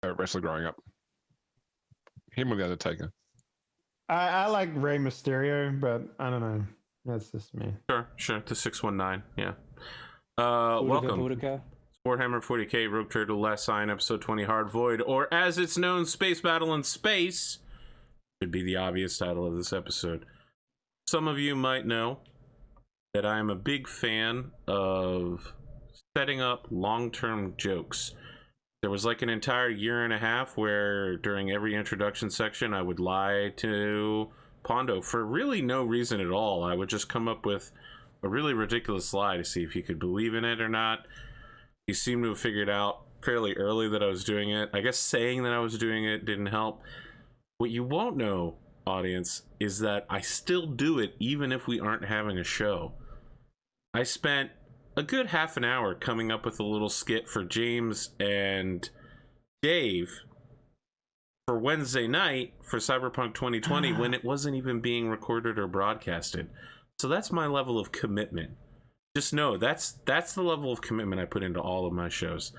wrestler growing up. Him or the Undertaker. I like Rey Mysterio, but I don't know. That's just me. Sure. The 619. Yeah. Welcome. Boudica. Warhammer 40K Rogue Turtle Last Scion Episode 20 Hard Void, or as it's known, Space Battle in Space, should be the obvious title of this episode. Some of you might know that I am a big fan of setting up long-term jokes. There was like an entire year and a half where during every introduction section I would lie to Pondo for really no reason at all. I would just come up with a really ridiculous lie to see if he could believe in it or not. He seemed to have figured out fairly early that I was doing it. I guess saying that I was doing it didn't help. What you won't know, audience, is that I still do it even if we aren't having a show. I spent a good half an hour coming up with a little skit for James and Dave for Wednesday night for Cyberpunk 2020 when it wasn't even being recorded or broadcasted. So that's my level of commitment. Just know that's the level of commitment I put into all of my shows.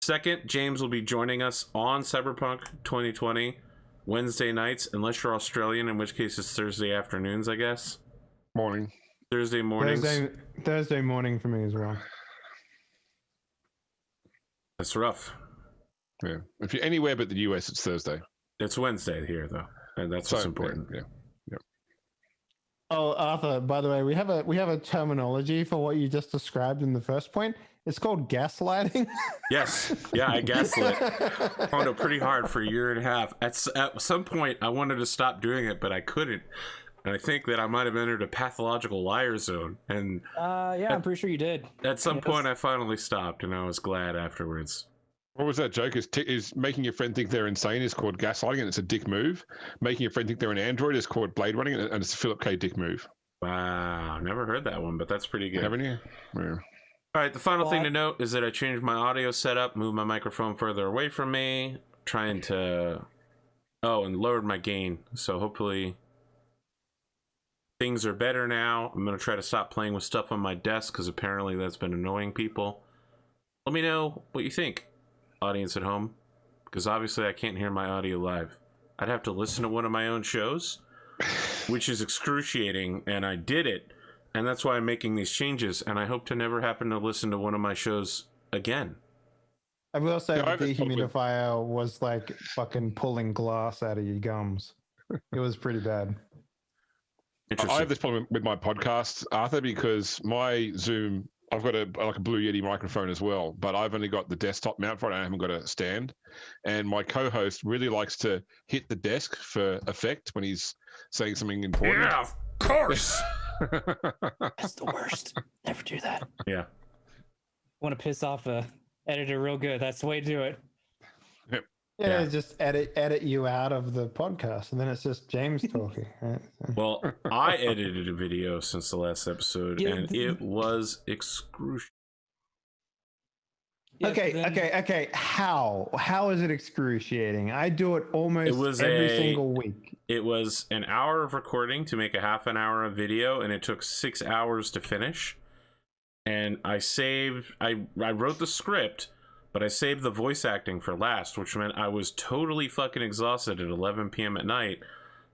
Second, James will be joining us on Cyberpunk 2020 Wednesday nights, unless you're Australian, in which case it's Thursday afternoons, I guess. Morning. Thursday mornings. Thursday morning for me as well. That's rough. Yeah. If you're anywhere but the US, it's Thursday. It's Wednesday here, though, and that's what's important. Yeah. Oh, Arthur, by the way, we have a terminology for what you just described in the first point. It's called gaslighting. Yes. Yeah, I gaslit Pondo pretty hard for a year and a half. At some point, I wanted to stop doing it, but I couldn't. And I think that I might have entered a pathological liar zone. And yeah, I'm pretty sure you did. At some point, I finally stopped, and I was glad afterwards. What was that joke? Is making your friend think they're insane is called gaslighting, and it's a dick move. Making your friend think they're an android is called blade running, and it's a Philip K. Dick move. Wow, never heard that one, but that's pretty good. Haven't you? Yeah. All right, the final thing to note is that I changed my audio setup, moved my microphone further away from me, trying to... Oh, and lowered my gain, so hopefully things are better now. I'm going to try to stop playing with stuff on my desk, because apparently that's been annoying people. Let me know what you think, audience at home, because obviously I can't hear my audio live. I'd have to listen to one of my own shows, which is excruciating, and I did it, and that's why I'm making these changes, and I hope to never happen to listen to one of my shows again. I will say the dehumidifier was like fucking pulling glass out of your gums. It was pretty bad. I have this problem with my podcast, Arthur, because my Zoom, I've got a Blue Yeti microphone as well, but I've only got the desktop mount for it. I haven't got a stand. And my co-host really likes to hit the desk for effect when he's saying something important. Yeah, of course. That's the worst. Never do that. Yeah. Want to piss off a editor real good. That's the way to do it. Yep. Yeah, just edit you out of the podcast, and then it's just James talking. Right? Well, I edited a video since the last episode, and it was excruciating. Okay. How is it excruciating? I do it almost every single week. It was an hour of recording to make a half an hour of video, and it took 6 hours to finish. And I wrote the script, but I saved the voice acting for last, which meant I was totally fucking exhausted at 11 p.m. at night,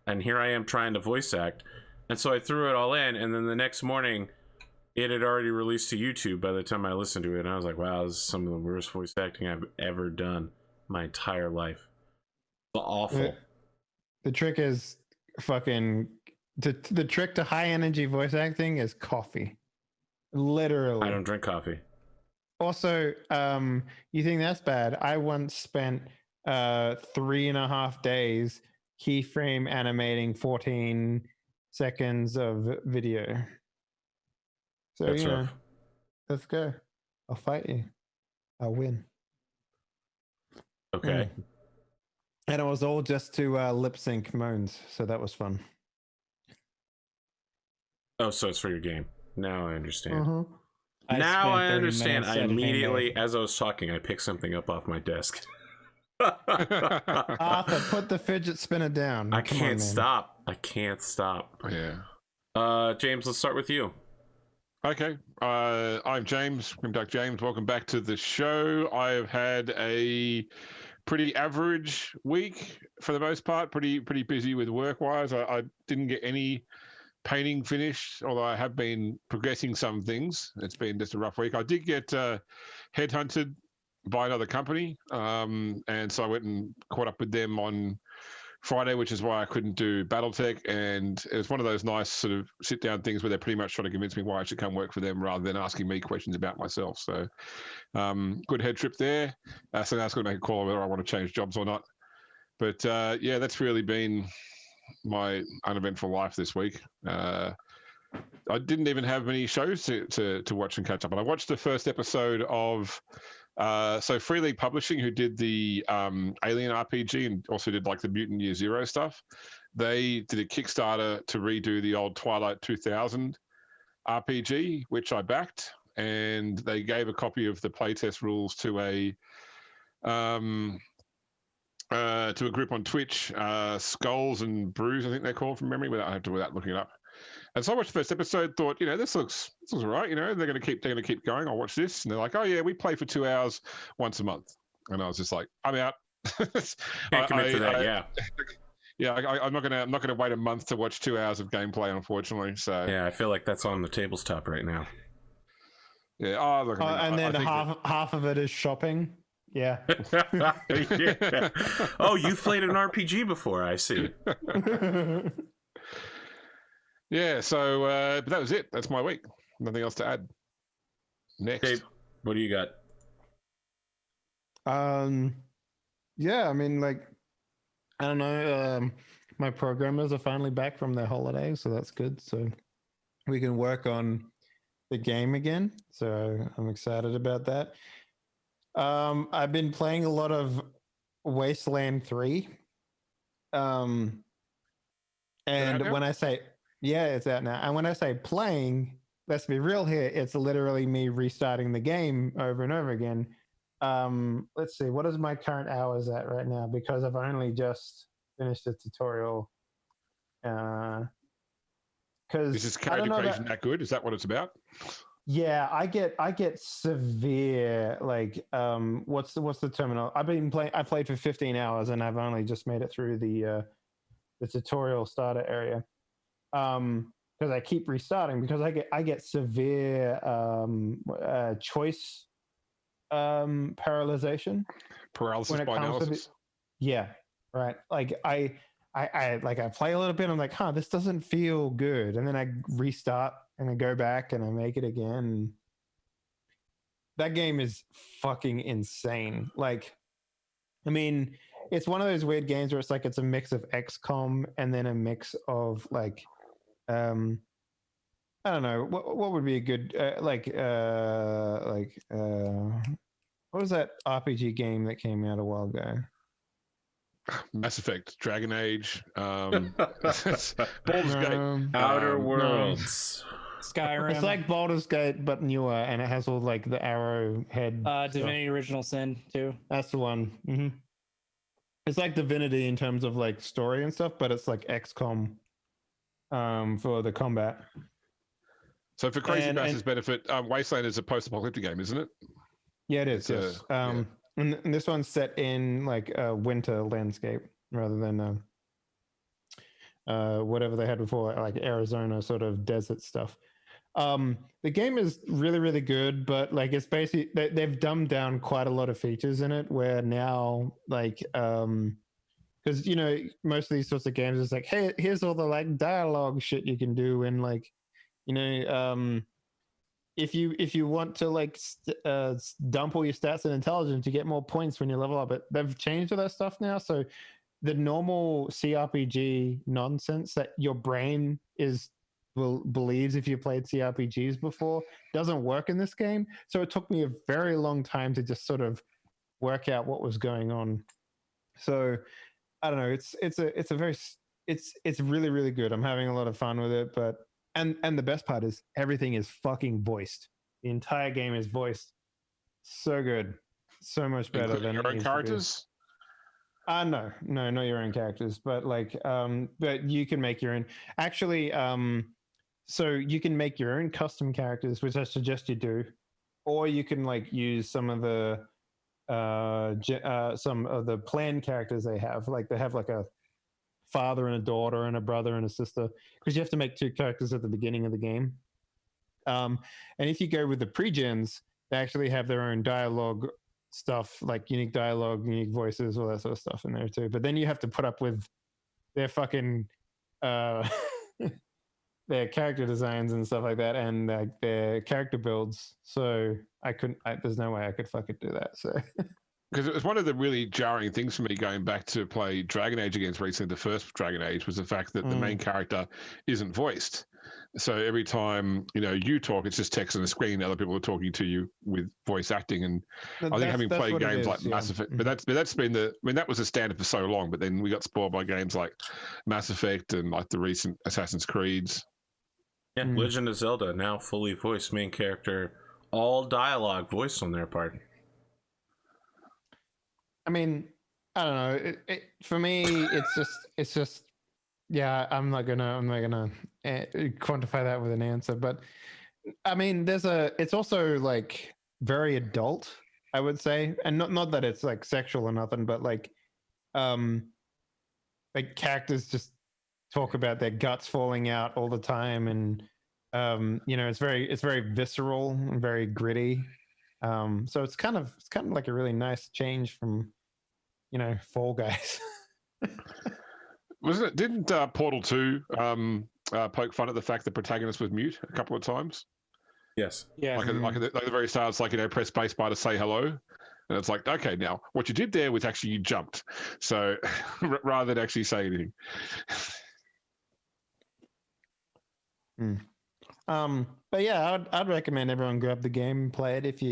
and here I am trying to voice act. And so I threw it all in, and then the next morning, it had already released to YouTube by the time I listened to it, and I was like, wow, this is some of the worst voice acting I've ever done my entire life. It's awful. The trick is the trick to high energy voice acting is coffee. Literally. I don't drink coffee. Also, you think that's bad? I once spent 3.5 days keyframe animating 14 seconds of video. So, that's rough. Let's go. I'll fight you. I'll win. Okay. Yeah. And it was all just to lip sync moans, so that was fun. Oh, so it's for your game. Now I understand. Uh-huh. Now I understand. I immediately, as I was talking, I picked something up off my desk. Arthur, put the fidget spinner down. I can't stop. I can't stop. Yeah. James, let's start with you. Okay. I'm James, Grimdark James. Welcome back to the show. I have had a pretty average week for the most part. Pretty busy with work-wise. I didn't get any painting finished, although I have been progressing some things. It's been just a rough week. I did get headhunted by another company, and so I went and caught up with them on Friday, which is why I couldn't do BattleTech, and it was one of those nice sort of sit-down things where they're pretty much trying to convince me why I should come work for them rather than asking me questions about myself. So good head trip there. So now I've got to make a call whether I want to change jobs or not. But yeah, that's really been my uneventful life this week. I didn't even have many shows to watch and catch up on. I watched the first episode of so Free League Publishing, who did the Alien RPG and also did like the Mutant Year Zero stuff. They did a Kickstarter to redo the old Twilight 2000 RPG, which I backed, and they gave a copy of the playtest rules to a group on Twitch, Skulls and Brews, I think they're called from memory, without looking it up. And so I watched the first episode, thought, this looks all right. They're going to keep going. I'll watch this. And they're like, oh yeah, we play for 2 hours once a month. And I was just like, I'm out. Can't commit to that. Yeah. Yeah. I'm not going to wait a month to watch 2 hours of gameplay, unfortunately. So yeah, I feel like that's on the table's top right now. Yeah. Oh, look, and then half of it is shopping. Yeah. Yeah. Oh, you've played an RPG before, I see. Yeah, so but that was it. That's my week. Nothing else to add. Next. Dave, what do you got? Yeah, I mean, like, I don't know. My programmers are finally back from their holiday, so that's good. So we can work on the game again. So I'm excited about that. I've been playing a lot of Wasteland 3. And when I say, yeah, it's out now. And when I say playing, let's be real here, it's literally me restarting the game over and over again. Let's see, what is my current hours at right now? Because I've only just finished the tutorial. Because is this character creation that good? Is that what it's about? Yeah, I get severe, like, what's the terminal? I played for 15 hours and I've only just made it through the tutorial starter area. Because I keep restarting because I get severe choice paralysis by analysis. Yeah, right. Like I play a little bit. I'm like, this doesn't feel good, and then I restart and I go back and I make it again. That game is fucking insane. Like, I mean, it's one of those weird games where it's like it's a mix of XCOM and then a mix of like, I don't know what would be a good what was that RPG game that came out a while ago? Mass Effect, Dragon Age, Baldur's Gate, Outer Worlds, Skyrim. It's like Baldur's Gate but newer, and it has all like the arrowhead. Divinity Original Sin too. That's the one. Mm-hmm. It's like Divinity in terms of like story and stuff, but it's like XCOM for the combat. So for Crazy Bass's benefit, Wasteland is a post-apocalyptic game, isn't it? Yeah, it is. Yes. And this one's set in like a winter landscape rather than whatever they had before, like Arizona sort of desert stuff. The game is really, really good, but like it's basically they've dumbed down quite a lot of features in it. Where now, like, because most of these sorts of games is like, hey, here's all the like dialogue shit you can do, and like, if you want to like dump all your stats and intelligence, you get more points when you level up. But they've changed all that stuff now. So the normal CRPG nonsense that your brain believes if you played CRPGs before doesn't work in this game. So it took me a very long time to just sort of work out what was going on. So I don't know. It's really, really good. I'm having a lot of fun with it, but and the best part is everything is fucking voiced. The entire game is voiced. So good. So much better than your own characters. No, not your own characters, but like, but you can make your own. Actually, so you can make your own custom characters, which I suggest you do, or you can like use some of the some of the planned characters they have. Like they have like a father and a daughter and a brother and a sister, because you have to make 2 characters at the beginning of the game. And if you go with the pre-gens, they actually have their own dialogue stuff, like unique dialogue, unique voices, all that sort of stuff in there too. But then you have to put up with their fucking their character designs and stuff like that, and like their character builds. So there's no way I could fucking do that. So because it was one of the really jarring things for me going back to play Dragon Age against recently, the first Dragon Age, was the fact that the main character isn't voiced. So every time, you talk, it's just text on the screen. Other people are talking to you with voice acting. And I think having played games like Mass Effect, but that's been that was the standard for so long, but then we got spoiled by games like Mass Effect and like the recent Assassin's Creeds. Yeah, Legend of Zelda, now fully voiced main character, all dialogue voiced on their part. I mean, I don't know. For me, it's just. Yeah, I'm not gonna quantify that with an answer, but I mean, it's also like very adult, I would say, and not that it's like sexual or nothing, but like characters just talk about their guts falling out all the time, and it's very visceral and very gritty. So it's kind of like a really nice change from Fall Guys. Wasn't it? Didn't Portal 2 poke fun at the fact the protagonist was mute a couple of times? Yes. Yeah. Like at the very start, it's like, press spacebar to say hello. And it's like, okay, now what you did there was actually you jumped. So rather than actually say anything. But yeah, I'd recommend everyone grab the game and play it if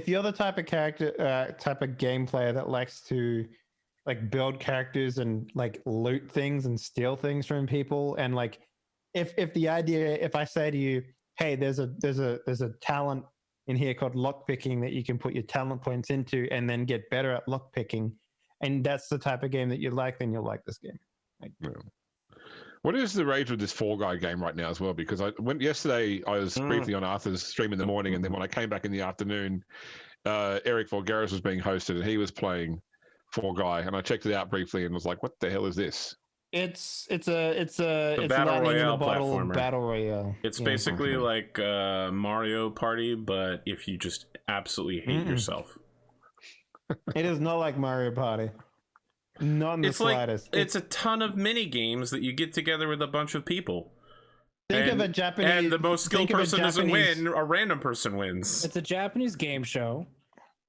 you're the type of type of game player that likes to like build characters and like loot things and steal things from people. And like if I say to you, hey, there's a talent in here called lockpicking that you can put your talent points into and then get better at lockpicking, and that's the type of game that you like, then you'll like this game. What is the rage with this Fall Guy game right now as well? Because yesterday I was briefly on Arthur's stream in the morning, and then when I came back in the afternoon, Eric Vulgaris was being hosted and he was playing Fall Guy, and I checked it out briefly and was like, "What the hell is this?" It's battle royale platformer. Battle royale. It's basically like Mario Party, but if you just absolutely hate yourself. It is not like Mario Party. Not in the slightest. It's a ton of mini games that you get together with a bunch of people. Think of a Japanese, and the most skilled person doesn't win; a random person wins. It's a Japanese game show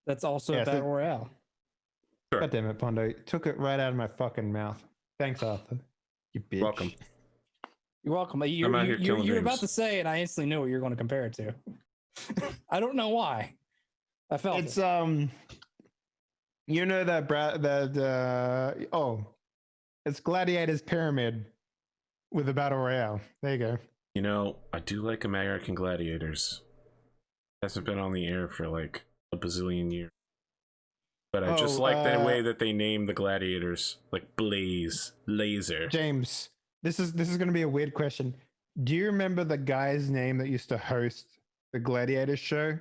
that's also a battle royale. Sure. God damn it, Pondo! Took it right out of my fucking mouth. Thanks, Arthur. You bitch. Welcome. You're welcome. You were about to say, and I instantly knew what you're going to compare it to. I don't know why. I felt it's it's Gladiator's Pyramid with a battle royale. There you go. I do like American Gladiators. Hasn't been on the air for like a bazillion years. But I just like the way that they name the gladiators, like Blaze, Laser. James, this is going to be a weird question. Do you remember the guy's name that used to host the Gladiators show?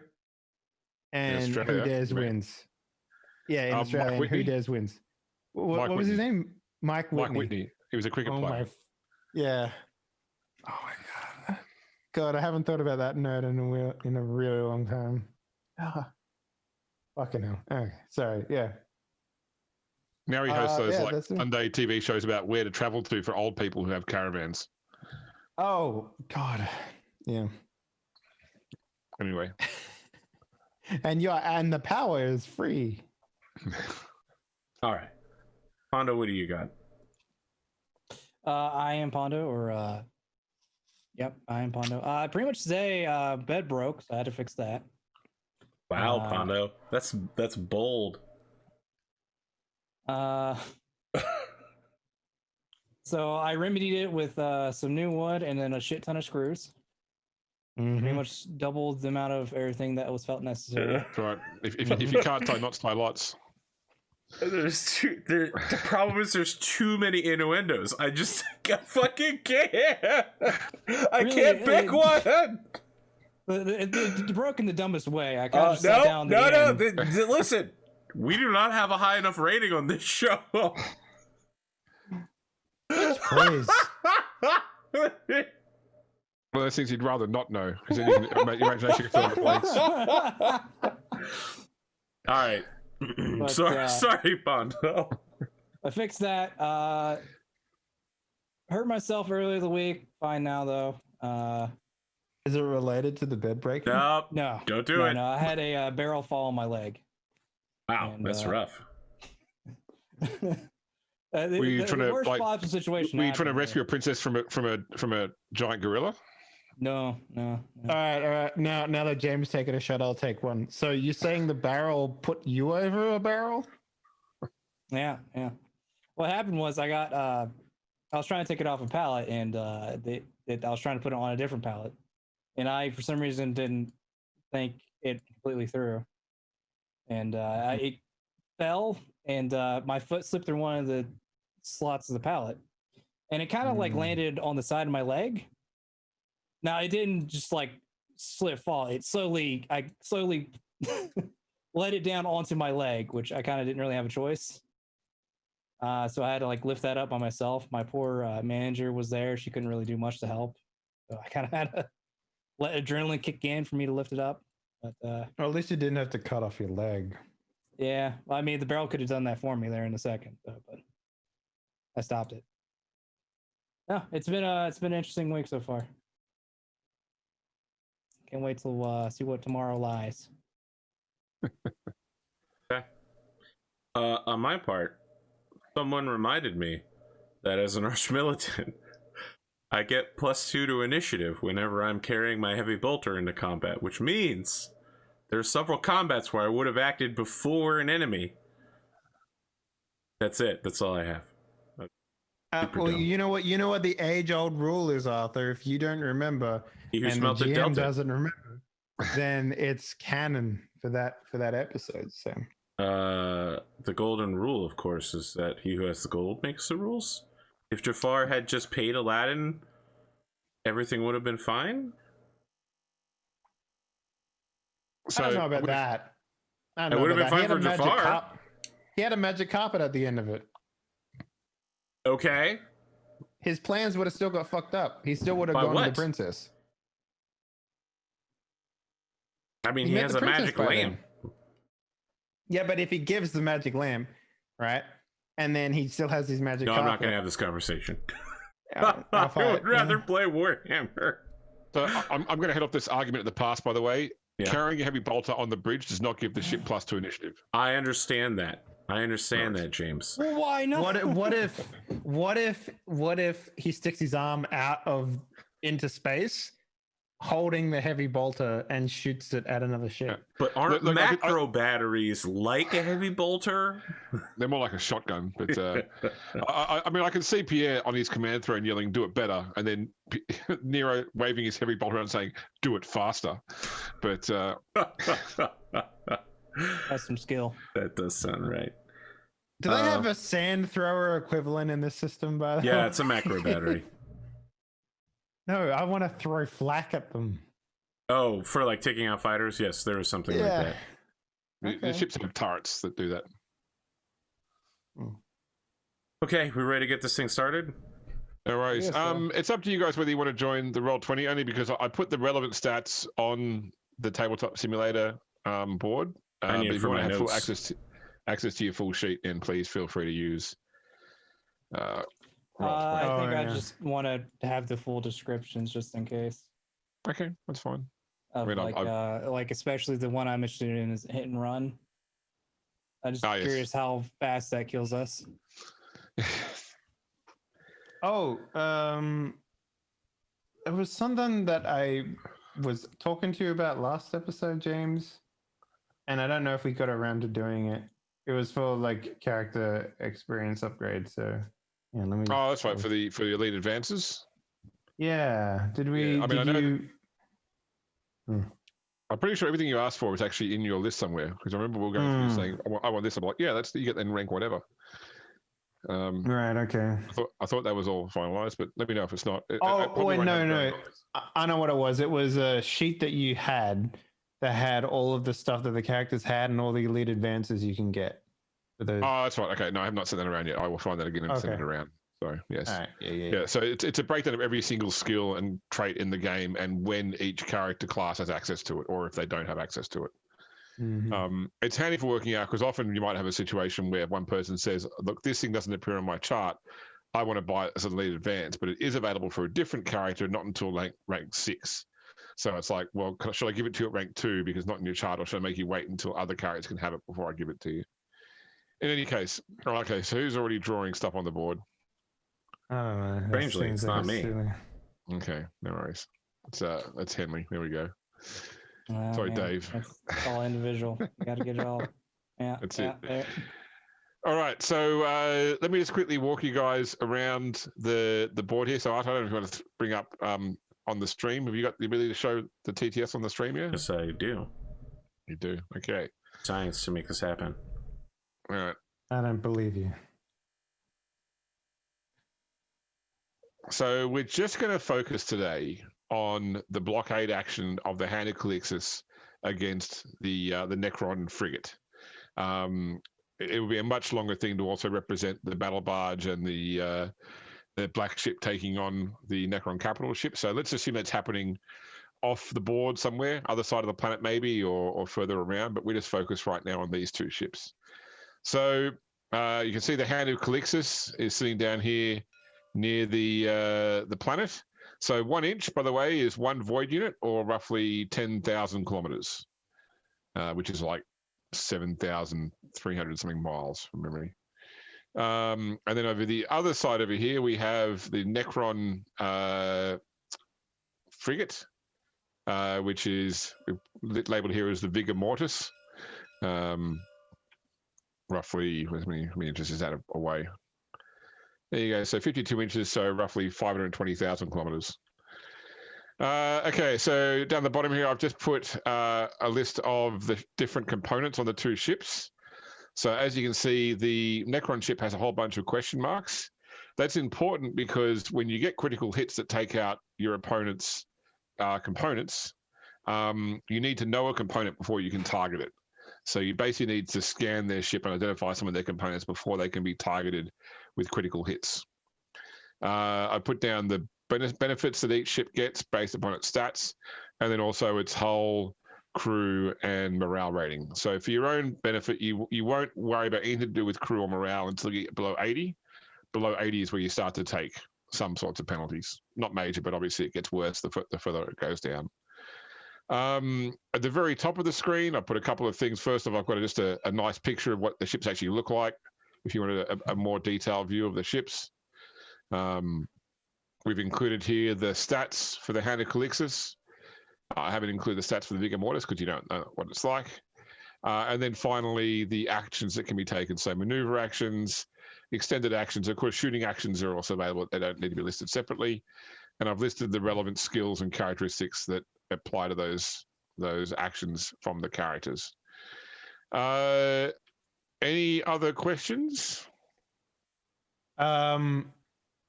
And Who Dares wins. Yeah, in Australia, and Who Dares wins. What was his name? Mike Whitney. Mike Whitney. He was a cricket player. Yeah. Oh my god. God, I haven't thought about that nerd in a really long time. Fucking hell. Okay, sorry. Yeah. Now he hosts those Sunday TV shows about where to travel to for old people who have caravans. Oh God. Yeah. Anyway. and the power is free. All right. Pondo, what do you got? I am Pondo, or yep, I am Pondo. Pretty much today, bed broke, so I had to fix that. Wow, Pondo, that's bold. So I remedied it with some new wood and then a shit ton of screws. Pretty much doubled the amount of everything that was felt necessary. That's right. If you can't tie knots, tie lots. The problem is there's too many innuendos. I fucking can't. I can't pick one. It broke in the dumbest way. I kind of sat down. No. Listen, We do not have a high enough rating on this show. Please. One of those things you'd rather not know, because then you can, your imagination can fill in the blanks. All right. But, sorry, Bondo. I fixed that. Hurt myself earlier the week. Fine now, though. Is it related to the bed breaking? Nope. No. Don't do it. No, I had a barrel fall on my leg. Wow, And, that's rough. Were you trying to worst like? possible situation Were you trying to happened, rescue a princess from a giant gorilla? No. All right. Now that James taking a shot, I'll take one. So you're saying the barrel put you over a barrel? Yeah. What happened was I was trying to take it off a pallet, and I was trying to put it on a different pallet, and I for some reason didn't think it completely through, and it fell, and my foot slipped through one of the slots of the pallet, and it kind of like landed on the side of my leg. Now it didn't just like slip fall. I slowly let it down onto my leg, which I kind of didn't really have a choice. So I had to like lift that up by myself. My poor manager was there. She couldn't really do much to help. So I kind of had to let adrenaline kick in for me to lift it up. But Or at least you didn't have to cut off your leg. yeah, I mean, the barrel could have done that for me there in a second, but I stopped it. No, it's been an interesting week so far. Can't wait till see what tomorrow lies. Okay. On my part, someone reminded me that as an Arch-Militant, I get +2 to initiative whenever I'm carrying my heavy bolter into combat, which means there are several combats where I would have acted before an enemy. That's it. That's all I have. Well, you know what the age-old rule is, Arthur. If you don't remember, He who and the smelt the GM Delta. doesn't remember, then it's canon for that episode. So the golden rule, of course, is that he who has the gold makes the rules. If Jafar had just paid Aladdin, everything would have been fine. I don't know about that. It would have been fine for Jafar. He had a magic carpet at the end of it. Okay. His plans would have still got fucked up. He still would have gone to the princess. I mean, he has a magic lamp. Yeah, but if he gives the magic lamp, right, and then he still has his magic carpet. I'm not going to have this conversation. I would rather play Warhammer. So I'm going to head off this argument of the past, by the way. Yeah. Carrying a heavy bolter on the bridge does not give the ship +2 initiative. I understand that. That, James. Well, why not? What if he sticks his arm out into space, holding the heavy bolter, and shoots it at another ship? Yeah. But aren't macro batteries like a heavy bolter? They're more like a shotgun. But I mean, I can see Pierre on his command throne yelling, "Do it better," and then Nero waving his heavy bolter around saying, "Do it faster." But That's some skill. That does sound right. Do they have a sand thrower equivalent in this system, by the way? Yeah, it's a macro battery. No, I want to throw flak at them. Oh, for like taking out fighters? Yes, there is something like that. The ships have turrets that do that. Okay, we ready to get this thing started? No worries. It's up to you guys whether you want to join the Roll20, only because I put the relevant stats on the tabletop simulator board. I need it for my notes. Full access to your full sheet, and please feel free to use. I just want to have the full descriptions just in case. Okay, that's fine. Like especially the one I'm interested in is hit and run. I'm just curious how fast that kills us. It was something that I was talking to you about last episode, James, and I don't know if we got around to doing it. It was for like character experience upgrade. So yeah, let me. Oh, that's right, for the elite advances. Yeah. Did we? Yeah, I mean, I'm pretty sure everything you asked for was actually in your list somewhere, because I remember we were going through saying, I want this. I'm like, yeah, you get then rank whatever. Right. Okay. I thought that was all finalized, but let me know if it's not. No. I know what it was. It was a sheet that you had that had all of the stuff that the characters had and all the elite advances you can get for those. Oh, that's right. Okay, no, I have not sent that around yet. I will find that again and send it around. So yes, All right. Yeah. So it's a breakdown of every single skill and trait in the game, and when each character class has access to it, or if they don't have access to it. Mhm. It's handy for working out because often you might have a situation where one person says, "Look, this thing doesn't appear on my chart. I want to buy it as an elite advance, but it is available for a different character, not until rank 6." So it's like, well, should I give it to you at rank 2 because not in your chart, or should I make you wait until other characters can have it before I give it to you? In any case, okay, so who's already drawing stuff on the board? I don't know. That Strangely, seems it's not me. silly. Okay, no worries. It's Henley. There we go. Oh, Sorry, man. Dave. It's all individual. You got to get it all. Yeah. That's yeah, it. there. All right, so let me just quickly walk you guys around the board here. So Art, I don't know if you want to bring up on the stream. Have you got the ability to show the TTS on the stream here? Yes, I do. You do. Okay. Science to make this happen. All right. I don't believe you. So we're just going to focus today on the blockade action of the Hand of Calixis against the Necron frigate. It will be a much longer thing to also represent the battle barge and the black ship taking on the Necron capital ship. So let's assume that's happening off the board somewhere, other side of the planet maybe, or further around. But we just focus right now on these two ships. So you can see the Hand of Calixis is sitting down here near the planet. So 1 inch, by the way, is 1 void unit, or roughly 10,000 kilometers, which is like 7,300 something miles from memory. And then over the other side over here, we have the Necron frigate, which is labeled here as the Vigor Mortis. Roughly, how many inches is that away? There you go. So 52 inches, so roughly 520,000 kilometers. Okay, so down the bottom here, I've just put a list of the different components on the two ships. So as you can see, the Necron ship has a whole bunch of question marks. That's important because when you get critical hits that take out your opponent's components, you need to know a component before you can target it. So you basically need to scan their ship and identify some of their components before they can be targeted with critical hits. I put down the benefits that each ship gets based upon its stats, and then also its hull, crew, and morale rating. So for your own benefit, you won't worry about anything to do with crew or morale until you get below 80. Below 80 is where you start to take some sorts of penalties. Not major, but obviously it gets worse the further it goes down. At the very top of the screen, I put a couple of things. First off, I've got just a nice picture of what the ships actually look like, if you wanted a more detailed view of the ships. We've included here the stats for the Hand of Calixis. I haven't included the stats for the Vigor Mortis because you don't know what it's like. And then finally, the actions that can be taken. So maneuver actions, extended actions. Of course, shooting actions are also available. They don't need to be listed separately. And I've listed the relevant skills and characteristics that apply to those actions from the characters. Any other questions?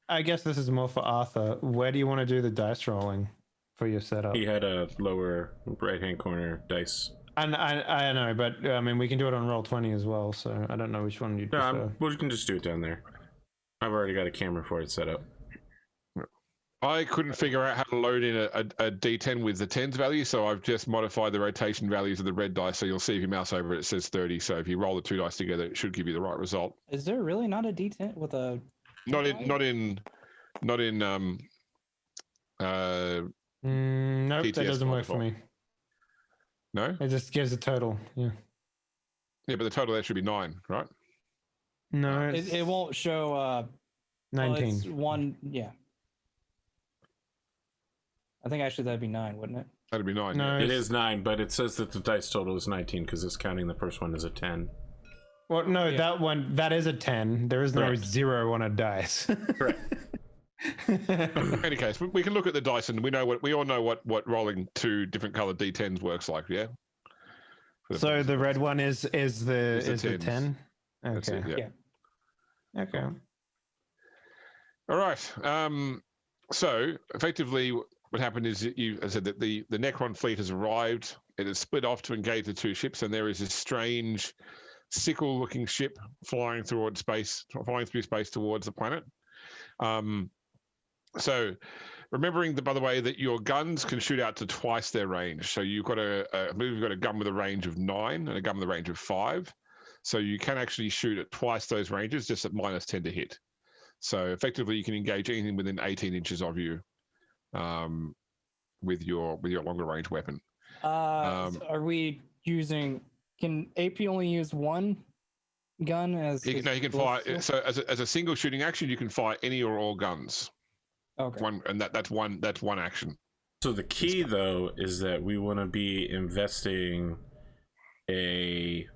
I guess this is more for Arthur. Where do you want to do the dice rolling for your setup? He had a lower right-hand corner dice. And I know, but I mean, we can do it on Roll20 as well. So I don't know which one you'd prefer. We can just do it down there. I've already got a camera for it set up. I couldn't figure out how to load in a D10 with the 10s value, so I've just modified the rotation values of the red dice. So you'll see if you mouse over it, it says 30. So if you roll the two dice together, it should give you the right result. Is there really not a D10 with a? Not in. Nope, TTS that doesn't work for me. No? It just gives a total. Yeah. Yeah, but the total there should be 9, right? No, It won't show. 19. Well, it's one. Yeah. I think actually that'd be 9, wouldn't it? That'd be 9. No, It is 9, but it says that the dice total is 19 because it's counting the first one as a 10. Well, no, Yeah. that is a 10. There is no Correct. 0 on a dice. Correct. In any case, we can look at the dice and we all know what rolling two different colored D10s works like, yeah? So the red one is the 10s. 10. That's Okay. it, yeah. Okay. All right. So effectively, what happened is, as I said, that the Necron fleet has arrived it is split off to engage the two ships, and there is this strange sickle-looking ship flying through space towards the planet. So remembering that, by the way, that your guns can shoot out to twice their range. So you've got I believe you've got a gun with a range of 9 and a gun with a range of 5. So you can actually shoot at twice those ranges, just at -10 to hit. So effectively, you can engage anything within 18 inches of you with your longer range weapon. Are we using? Can AP only use one gun as? He can fire. So as a single shooting action, you can fire any or all guns. Okay. That's one action. So the key though is that we want to be investing a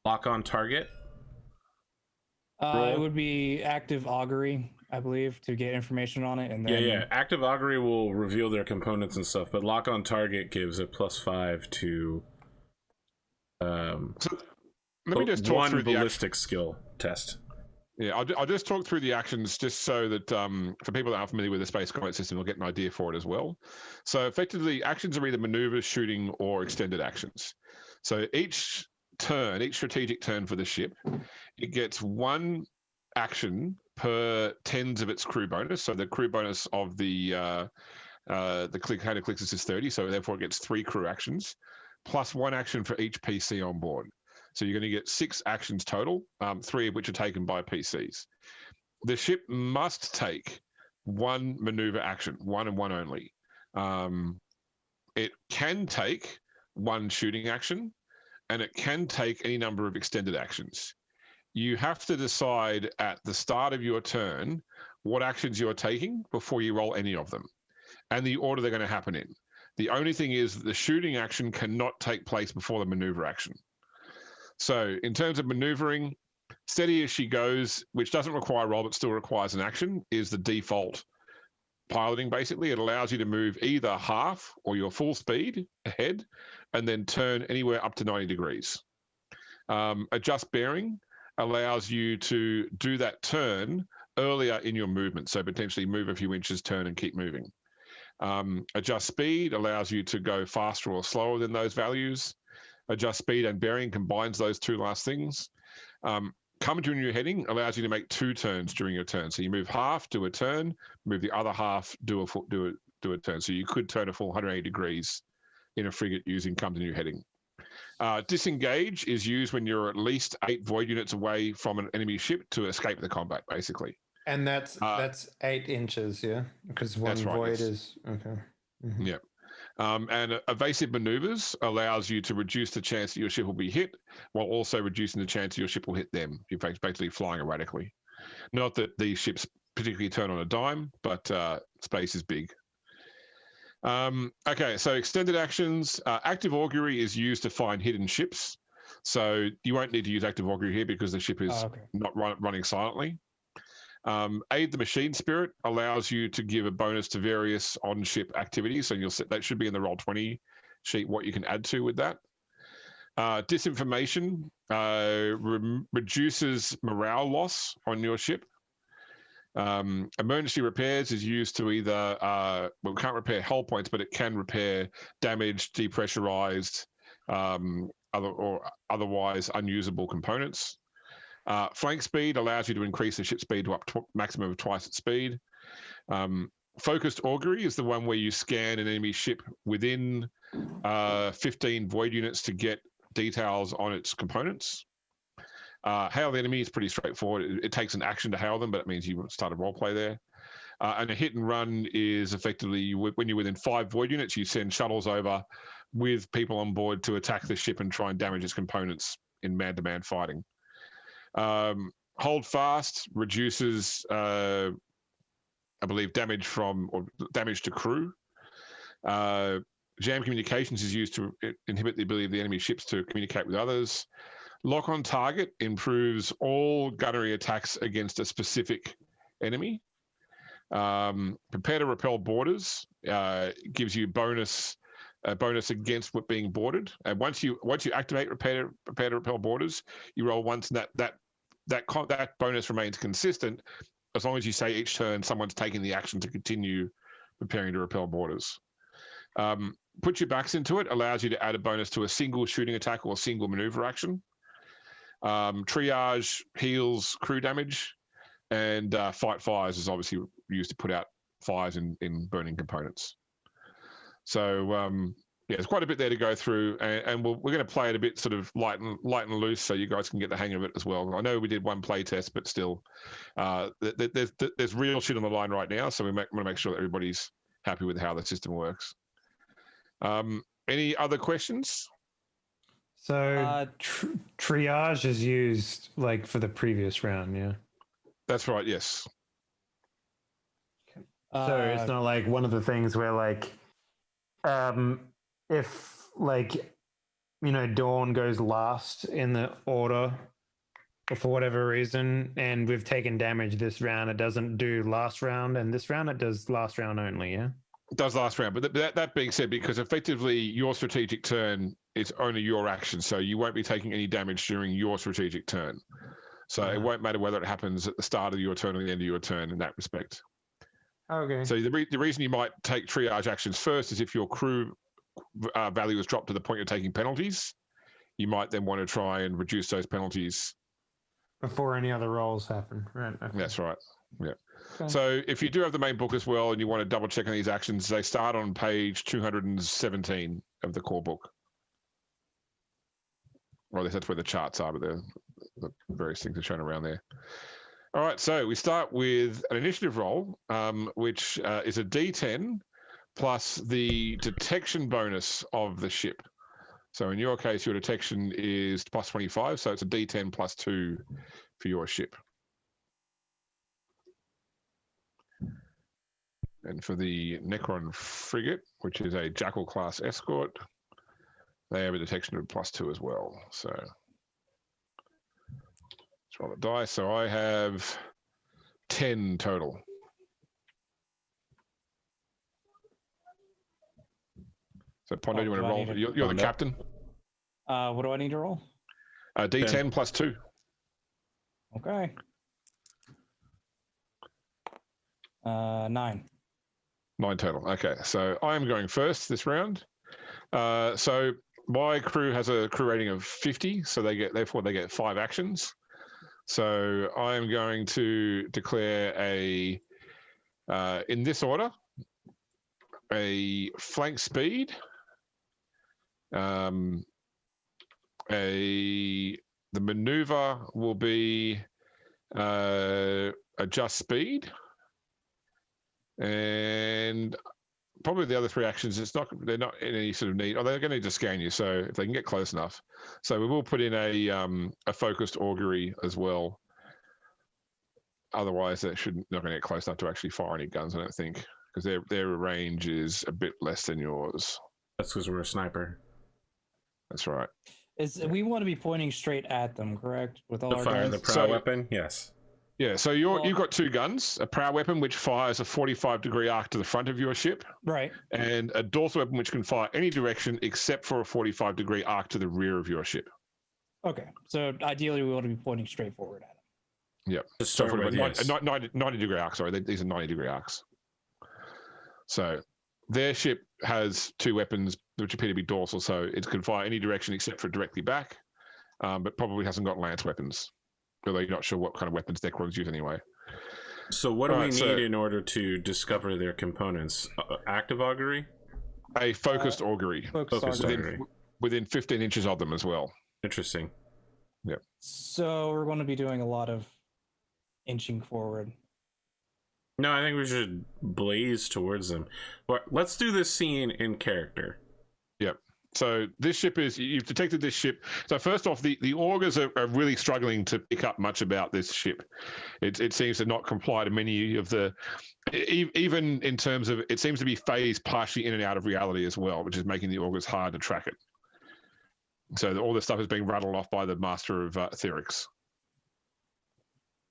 lock on target. It would be active augury, I believe, to get information on it, and then yeah. Active augury will reveal their components and stuff, but lock on target gives a +5 to. So let me just talk one through the ballistic skill test. Yeah, I'll just talk through the actions just so that for people that aren't familiar with the space combat system, they'll get an idea for it as well. So effectively, actions are either maneuvers, shooting, or extended actions. So each strategic turn for the ship, it gets one action per 10s of its crew bonus. So the crew bonus of the Hand of Calixis is 30, so therefore it gets 3 crew actions, plus 1 action for each PC on board. So you're going to get 6 actions total, 3 of which are taken by PCs. The ship must take 1 maneuver action, 1 and 1 only. It can take 1 shooting action, and it can take any number of extended actions. You have to decide at the start of your turn what actions you're taking before you roll any of them, and the order they're going to happen in. The only thing is that the shooting action cannot take place before the maneuver action. So in terms of maneuvering, steady as she goes, which doesn't require a roll but still requires an action, is the default piloting. Basically, it allows you to move either half or your full speed ahead and then turn anywhere up to 90 degrees. Adjust bearing allows you to do that turn earlier in your movement, so potentially move a few inches, turn, and keep moving. Adjust speed allows you to go faster or slower than those values. Adjust speed and bearing combines those 2 last things. Come during your heading allows you to make 2 turns during your turn. So you move half, do a turn, move the other half, do a turn. So you could turn a full 180 degrees in a frigate using come to new heading. Disengage is used when you're at least 8 void units away from an enemy ship to escape the combat, basically. And that's 8 inches, yeah? Because one void is okay. Mm-hmm. Yeah. And evasive maneuvers allows you to reduce the chance that your ship will be hit while also reducing the chance your ship will hit them. You're basically flying erratically. Not that these ships particularly turn on a dime, but space is big. Okay, so extended actions. Active augury is used to find hidden ships. So you won't need to use active augury here because the ship is not running silently. Aid the machine spirit allows you to give a bonus to various on-ship activities. So that should be in the Roll20 sheet, what you can add to with that. Disinformation reduces morale loss on your ship. Emergency repairs is used to either, it can't repair hull points, but it can repair damaged, depressurized, or otherwise unusable components. Flank speed allows you to increase the ship speed to up to maximum of twice its speed. Focused augury is the one where you scan an enemy ship within 15 void units to get details on its components. Hail the enemy is pretty straightforward. It takes an action to hail them, but it means you start a role play there. And a hit and run is effectively when you're within 5 void units, you send shuttles over with people on board to attack the ship and try and damage its components in man-to-man fighting. Hold fast reduces, I believe, damage to crew. Jam communications is used to inhibit the ability of the enemy ships to communicate with others. Lock on target improves all gunnery attacks against a specific enemy. Prepare to repel boarders gives you a bonus against being boarded. And once you activate prepare to repel boarders, you roll once, and that bonus remains consistent as long as you say each turn someone's taking the action to continue preparing to repel boarders. put your backs into it allows you to add a bonus to a single shooting attack or single maneuver action. Triage heals crew damage, and fight fires is obviously used to put out fires in burning components. So yeah, there's quite a bit there to go through, and we're going to play it a bit sort of light and loose, so you guys can get the hang of it as well. I know we did one play test, but still, there's real shit on the line right now, so we want to make sure that everybody's happy with how the system works. Any other questions? So triage is used like for the previous round, yeah. That's right. Yes. So it's not like one of the things where like, if like, you know, Dawn goes last in the order, or for whatever reason, and we've taken damage this round, it doesn't do last round, and this round it does last round only, yeah? It does last round, but that being said, because effectively your strategic turn is only your action, so you won't be taking any damage during your strategic turn. So it won't matter whether it happens at the start of your turn or the end of your turn in that respect. Okay. So the reason you might take triage actions first is if your crew value is dropped to the point you're taking penalties, you might then want to try and reduce those penalties before any other rolls happen, right? Okay. That's right. Yeah. Okay. So if you do have the main book as well and you want to double check on these actions, they start on page 217 of the core book. Or at least that's where the charts are, but the various things are shown around there. All right, so we start with an initiative roll, which is a D10 plus the detection bonus of the ship. So in your case, your detection is plus 25, so it's a D10 plus 2 for your ship. And for the Necron frigate, which is a Jackal class escort, they have a detection of plus 2 as well. So let's roll the dice. So I have 10 total. So Pondo, you want to roll? You're the captain. What do I need to roll? D10 plus 2. Okay. 9. 9 total. Okay, so I am going first this round. So my crew has a crew rating of 50, so therefore they get 5 actions. So I am going to declare in this order, a flank speed, the maneuver will be adjust speed, and probably the other 3 actions, they're not in any sort of need. They're going to need to scan you, so if they can get close enough. So we will put in a focused augury as well. Otherwise, they're not going to get close enough to actually fire any guns, I don't think, because their range is a bit less than yours. That's because we're a sniper. That's right. We want to be pointing straight at them, correct? With all our fire guns? the prow weapon, yes. Yeah, so you've got 2 guns, a prow weapon which fires a 45-degree arc to the front of your ship, right, and a dorsal weapon which can fire any direction except for a 45-degree arc to the rear of your ship. Okay, so ideally we want to be pointing straight forward at them. Yep. So 90-degree arcs, sorry, these are 90-degree arcs. So their ship has 2 weapons which appear to be dorsal, so it can fire any direction except for directly back, but probably hasn't got lance weapons. Although you're not sure what kind of weapons Necrons use anyway. So what do we need in order to discover their components? Active augury? A focused augury. Focused augury. Within 15 inches of them as well. Interesting. Yep. So we're going to be doing a lot of inching forward. No, I think we should blaze towards them. But let's do this scene in character. Yep. So this ship you've detected this ship. So first off, the augurs are really struggling to pick up much about this ship. It seems to not comply to many of even in terms of, it seems to be phased partially in and out of reality as well, which is making the augurs hard to track it. So all this stuff is being rattled off by the Master of Etherics.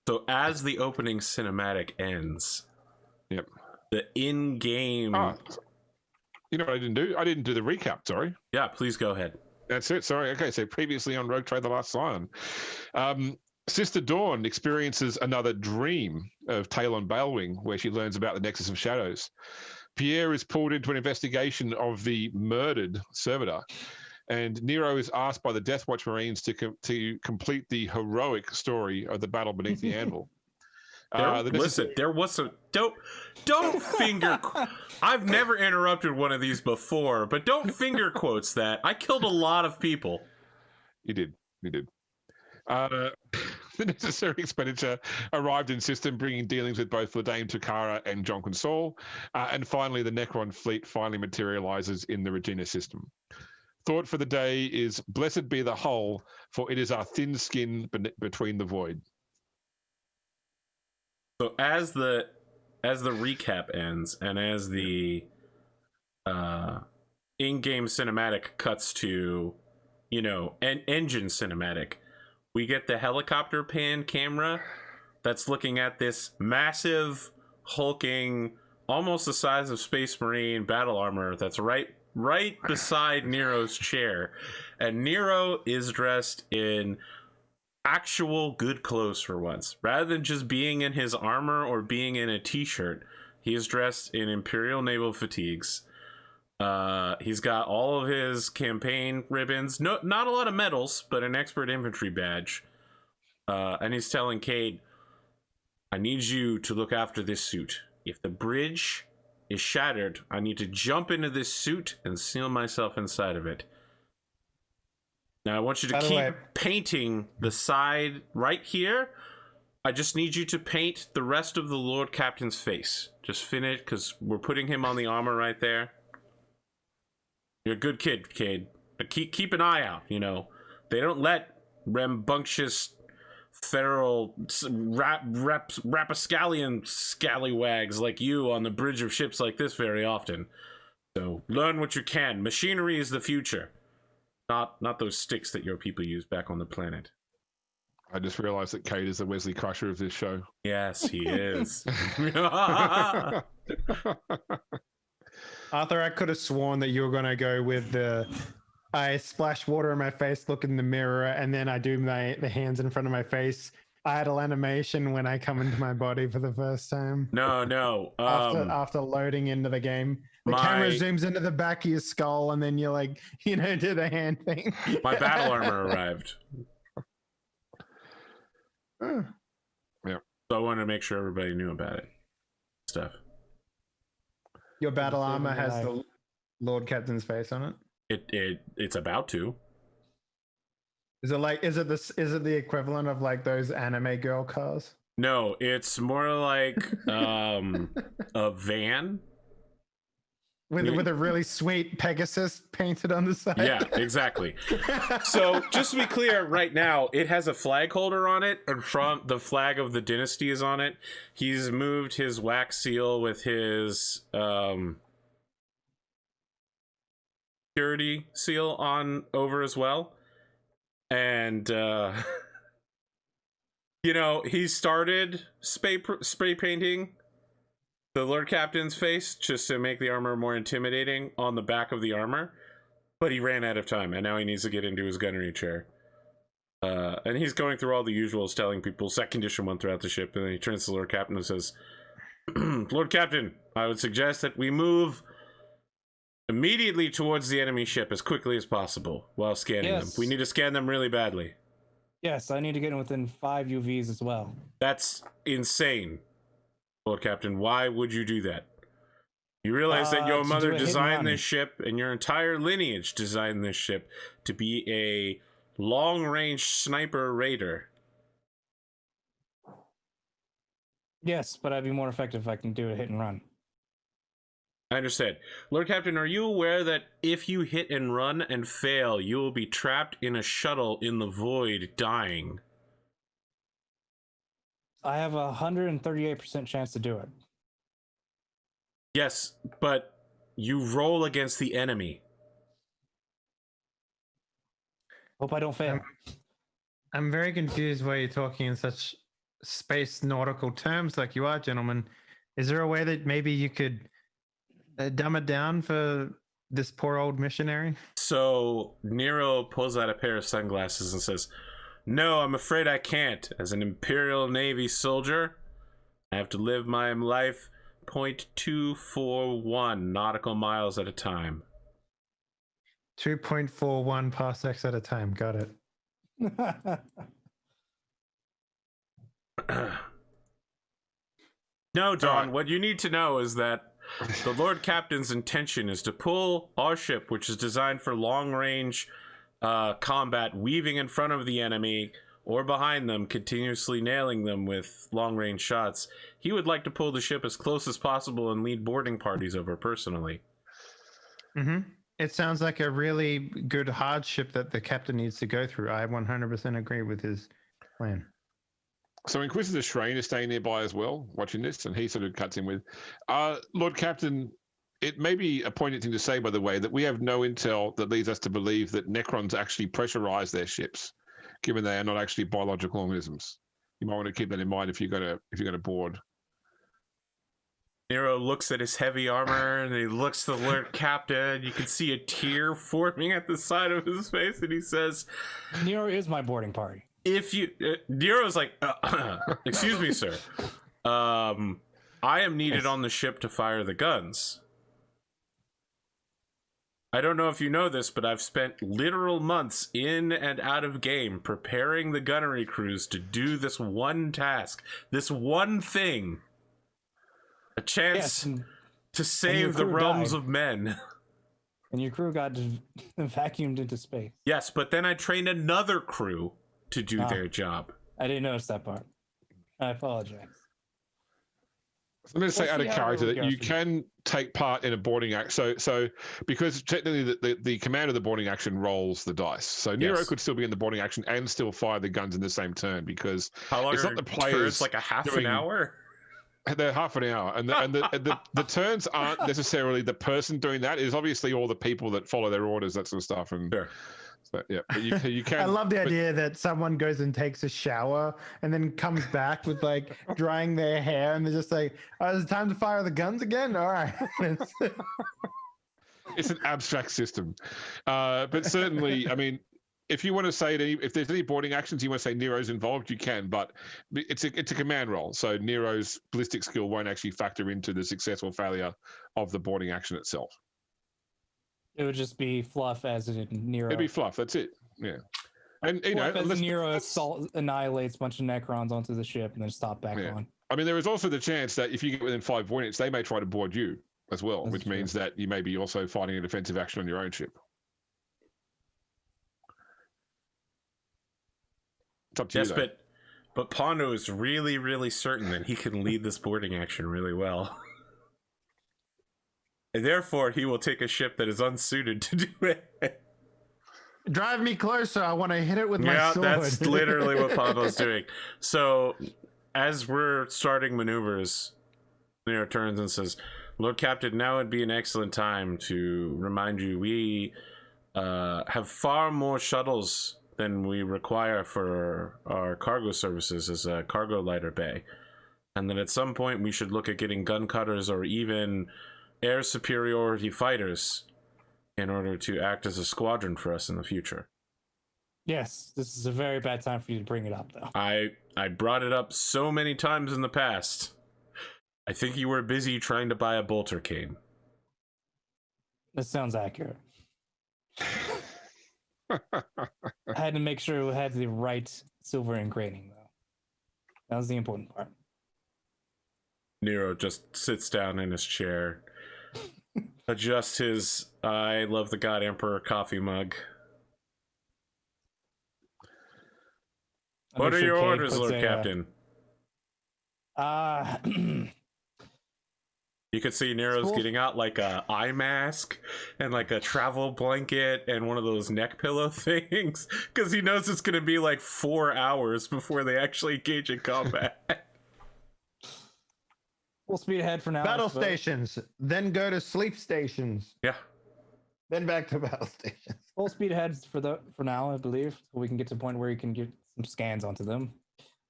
So as the opening cinematic ends, yep, the in-game... You know what I didn't do? I didn't do the recap, sorry. Yeah, please go ahead. That's it, sorry. Okay, so previously on Rogue Trade: The Last Scion, Sister Dawn experiences another dream of Talon Balewing, where she learns about the Nexus of Shadows. Pierre is pulled into an investigation of the murdered servitor, and Nero is asked by the Death Watch Marines to complete the heroic story of the battle beneath the anvil. There was a don't finger. I've never interrupted one of these before, but don't finger quotes that. I killed a lot of people. You did. The necessary expenditure arrived in system, bringing dealings with both Leteinia Tukara and Jonquin Saul. And finally, the Necron fleet finally materializes in the Regina system. Thought for the day is, blessed be the hull, for it is our thin skin between the void. So as the recap ends, and as the in-game cinematic cuts to, an engine cinematic, we get the helicopter pan camera that's looking at this massive, hulking, almost the size of Space Marine battle armor that's right beside Nero's chair. And Nero is dressed in actual good clothes for once. Rather than just being in his armor or being in a t-shirt, he is dressed in Imperial Naval fatigues. He's got all of his campaign ribbons, not a lot of medals, but an expert infantry badge. And he's telling Cade, I need you to look after this suit. If the bridge is shattered, I need to jump into this suit and seal myself inside of it. Now I want you to keep painting the side right here. I just need you to paint the rest of the Lord Captain's face. Just finish, because we're putting him on the armor right there. You're a good kid, Cade. But keep an eye out, They don't let rambunctious feral rapscallion scallywags like you on the bridge of ships like this very often. So learn what you can. Machinery is the future. Not those sticks that your people use back on the planet. I just realized that Cade is the Wesley Crusher of this show. Yes, he is. Arthur, I could have sworn that you were going to go with the I splash water in my face, look in the mirror, and then I do the hands in front of my face. Idle animation when I come into my body for the first time. No. After loading into the game. The camera zooms into the back of your skull, and then you're do the hand thing. My battle armor arrived. Yeah. So I wanted to make sure everybody knew about it. Stuff. Your battle armor has the Lord Captain's face on it. It's about to. Is it the equivalent of those anime girl cars? No, it's more like a van. With a really sweet Pegasus painted on the side. Yeah, exactly. So just to be clear, right now it has a flag holder on it, and from the flag of the dynasty is on it. He's moved his wax seal with his purity seal on over as well, and he started spray painting the Lord Captain's face just to make the armor more intimidating on the back of the armor, but he ran out of time, and now he needs to get into his gunnery chair. And he's going through all the usuals, telling people set condition 1 throughout the ship, and then he turns to the Lord Captain and says, Lord Captain, I would suggest that we move immediately towards the enemy ship as quickly as possible while scanning them. We need to scan them really badly. Yes, I need to get in within 5 UVs as well. That's insane, Lord Captain. Why would you do that? You realize that your mother designed this ship, and your entire lineage designed this ship to be a long-range sniper raider. Yes, but I'd be more effective if I can do a hit and run. I understand. Lord Captain, are you aware that if you hit and run and fail, you will be trapped in a shuttle in the void, dying? I have a 138% chance to do it. Yes, but you roll against the enemy. Hope I don't fail. I'm very confused why you're talking in such space nautical terms like you are, gentlemen. Is there a way that maybe you could dumb it down for this poor old missionary? So Nero pulls out a pair of sunglasses and says, no, I'm afraid I can't. As an Imperial Navy soldier, I have to live my life 2.241 nautical miles at a time. 2.41 parsecs at a time. Got it. No, Don, what you need to know is that the Lord Captain's intention is to pull our ship, which is designed for long-range combat, weaving in front of the enemy or behind them, continuously nailing them with long-range shots. He would like to pull the ship as close as possible and lead boarding parties over personally. Mm-hmm. It sounds like a really good hardship that the captain needs to go through. I 100% agree with his plan. So Inquisitor Shrain is staying nearby as well, watching this, and he sort of cuts in with, Lord Captain, it may be a poignant thing to say, by the way, that we have no intel that leads us to believe that Necrons actually pressurize their ships, given they are not actually biological organisms. You might want to keep that in mind if you're going to board. Nero looks at his heavy armor and he looks to the Lord Captain. You can see a tear forming at the side of his face, and he says, Nero is my boarding party. If you Nero's like, excuse me, sir, I am needed on the ship to fire the guns. I don't know if you know this, but I've spent literal months in and out of game preparing the gunnery crews to do this one task, this one thing, a chance to save the realms of men. And your crew got vacuumed into space. Yes, but then I trained another crew to do their job. I didn't notice that part. I apologize. I'm going to say out of character that you can take part in a boarding act. So because technically the command of the boarding action rolls the dice. So Nero could still be in the boarding action and still fire the guns in the same turn, because it's not the players. It's like a half an hour. They're half an hour, and the turns aren't necessarily the person doing that. It is obviously all the people that follow their orders, that sort of stuff. And sure. So, yeah, but you can. I love the idea that someone goes and takes a shower and then comes back with like drying their hair, and they're just like, "Oh, is it time to fire the guns again?" All right. It's an abstract system, but certainly, I mean, if you want to say if there's any boarding actions you want to say Nero's involved, you can, but it's a command roll, so Nero's ballistic skill won't actually factor into the success or failure of the boarding action itself. It would just be fluff as in Nero. It'd be fluff. That's it. Yeah, and you fluff know, as Nero annihilates a bunch of Necrons onto the ship and then stop back on. I mean, there is also the chance that if you get within 5 points, they may try to board you as well, That's which true. means that you may be also fighting a defensive action on your own ship. It's up to you. Yes, but Pondo is really, really certain that he can lead this boarding action really well. And therefore, he will take a ship that is unsuited to do it. Drive me closer. I want to hit it with my sword. Yeah, that's literally what Pondo's doing. So, as we're starting maneuvers, Nero turns and says, Lord Captain, now would be an excellent time to remind you we have far more shuttles than we require for our cargo services as a cargo lighter bay. And that at some point we should look at getting gun cutters or even air superiority fighters in order to act as a squadron for us in the future. Yes, this is a very bad time for you to bring it up, though. I brought it up so many times in the past. I think you were busy trying to buy a bolter cane. That sounds accurate. I had to make sure it had the right silver engraving, though. That was the important part. Nero just sits down in his chair, adjusts his I love the God Emperor coffee mug. What are your orders, Lord Captain? You could see Nero's getting out like a eye mask and like a travel blanket and one of those neck pillow things, because he knows it's going to be like 4 hours before they actually engage in combat. Full speed ahead for now. Battle stations, then go to sleep stations. Yeah. Then back to battle stations. Full speed ahead for now, I believe, so we can get to a point where you can get some scans onto them.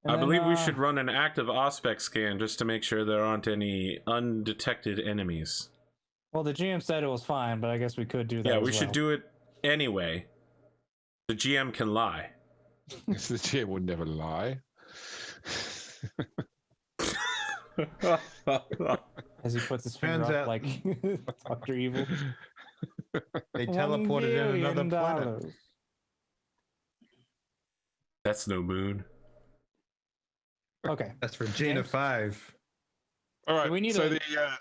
I believe we should run an active Auspex scan just to make sure there aren't any undetected enemies. Well, the GM said it was fine, but I guess we could do that. Yeah, we should do it anyway. The GM can lie. The GM would never lie. As he puts his finger Turns up out- like Dr. Evil. They teleported in another planet. $1 That's no moon. Okay. That's for Gina James? 5. All right. We need so a-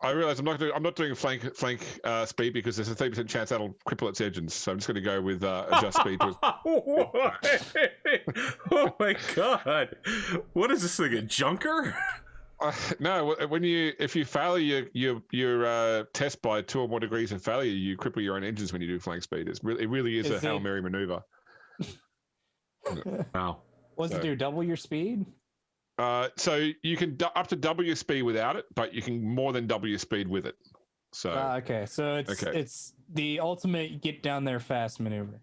I realize I'm not doing flank speed because there's a 30% chance that'll cripple its engines. So I'm just going to go with adjust speed. Oh my god! What is this thing? A junker? No, if you fail your test by 2 or more degrees of failure, you cripple your own engines when you do flank speed. It really is a Hail Mary maneuver. Wow. What's it do? Double your speed? So you can up to double your speed without it, but you can more than double your speed with it. So Okay, so it's the ultimate get down there fast maneuver.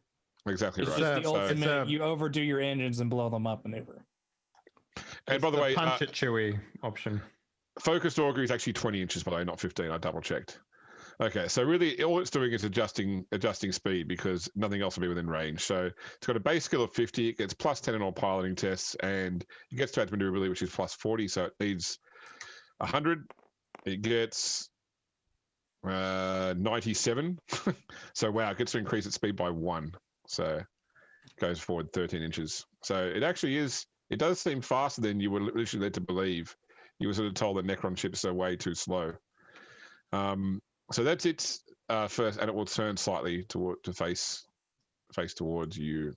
Exactly It's right. just the So- ultimate you overdo your engines and blow them up maneuver. And by the way, punch it chewy option. focused augury is actually 20 inches, by the way, not 15. I double checked. Okay, so really all it's doing is adjusting speed because nothing else will be within range. So it's got a base skill of 50, it gets plus 10 in all piloting tests, and it gets to its maneuverability, which is plus 40, so it needs 100. It gets 97. So wow, it gets to increase its speed by 1. So it goes forward 13 inches. So it actually is, it does seem faster than you were literally led to believe. You were sort of told that Necron ships are way too slow. So that's its first, and it will turn slightly to face towards you.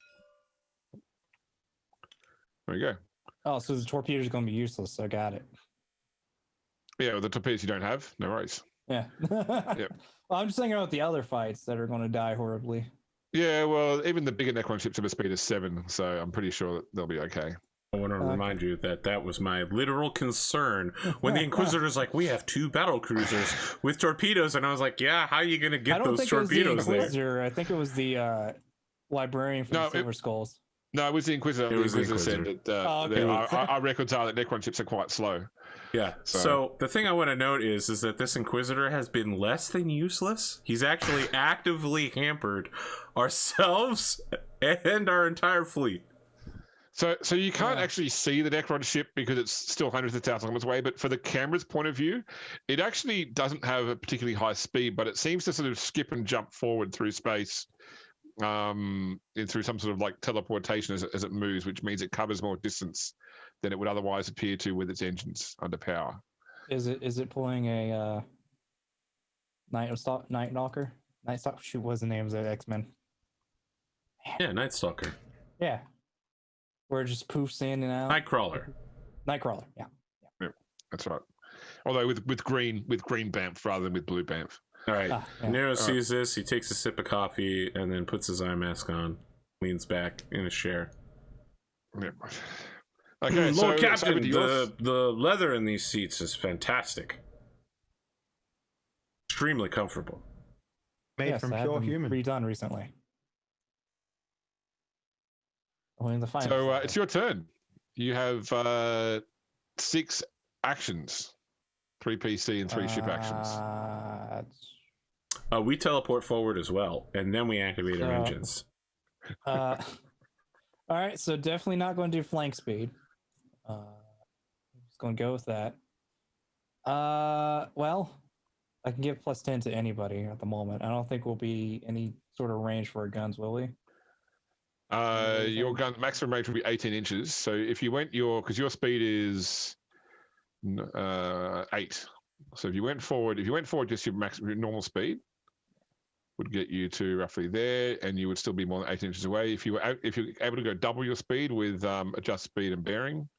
There you go. Oh, so the torpedoes are going to be useless. So got it. Yeah, with the torpedoes you don't have, no worries. Yeah. Yep. Well, I'm just thinking about the other fights that are going to die horribly. Yeah, well, even the bigger Necron ships have a speed of 7, so I'm pretty sure that they'll be okay. I want to remind you that was my literal concern when the Inquisitor's like, we have 2 battle cruisers with torpedoes, and I was like, yeah, how are you going to get those torpedoes there? I think it was the librarian from Silver Skulls. No, it was the Inquisitor. It was the Inquisitor. Said that our records are that Necron ships are quite slow. Yeah. So the thing I want to note is that this Inquisitor has been less than useless. He's actually actively hampered ourselves and our entire fleet. So you can't actually see the Necron ship because it's still hundreds of thousands of kilometers away, but for the camera's point of view, it actually doesn't have a particularly high speed, but it seems to sort of skip and jump forward through space, through some sort of like teleportation as it moves, which means it covers more distance than it would otherwise appear to with its engines under power. Is it pulling a Night Stalker? Shoot, what's the name of the X-Men? Yeah, Night Stalker. Yeah. Where it just poofs in and out. Nightcrawler, yeah. That's right. Although with green Bamf rather than with blue Bamf. All right. Nero sees this. He takes a sip of coffee and then puts his eye mask on, leans back in his chair. Yep. Okay, Lord Captain, the leather in these seats is fantastic. Extremely comfortable. Made from pure human. Redone recently. So it's your turn. You have 6 actions, 3 PC and 3 ship actions. We teleport forward as well, and then we activate our engines. All right, so definitely not going to do flank speed. I'm just going to go with that. Well, I can give plus 10 to anybody at the moment. I don't think we'll be any sort of range for our guns, will we? Your gun maximum range will be 18 inches. So if you went because your speed is 8. So if you went forward just your normal speed would get you to roughly there, and you would still be more than 18 inches away. If you're able to go double your speed with adjust speed and bearing,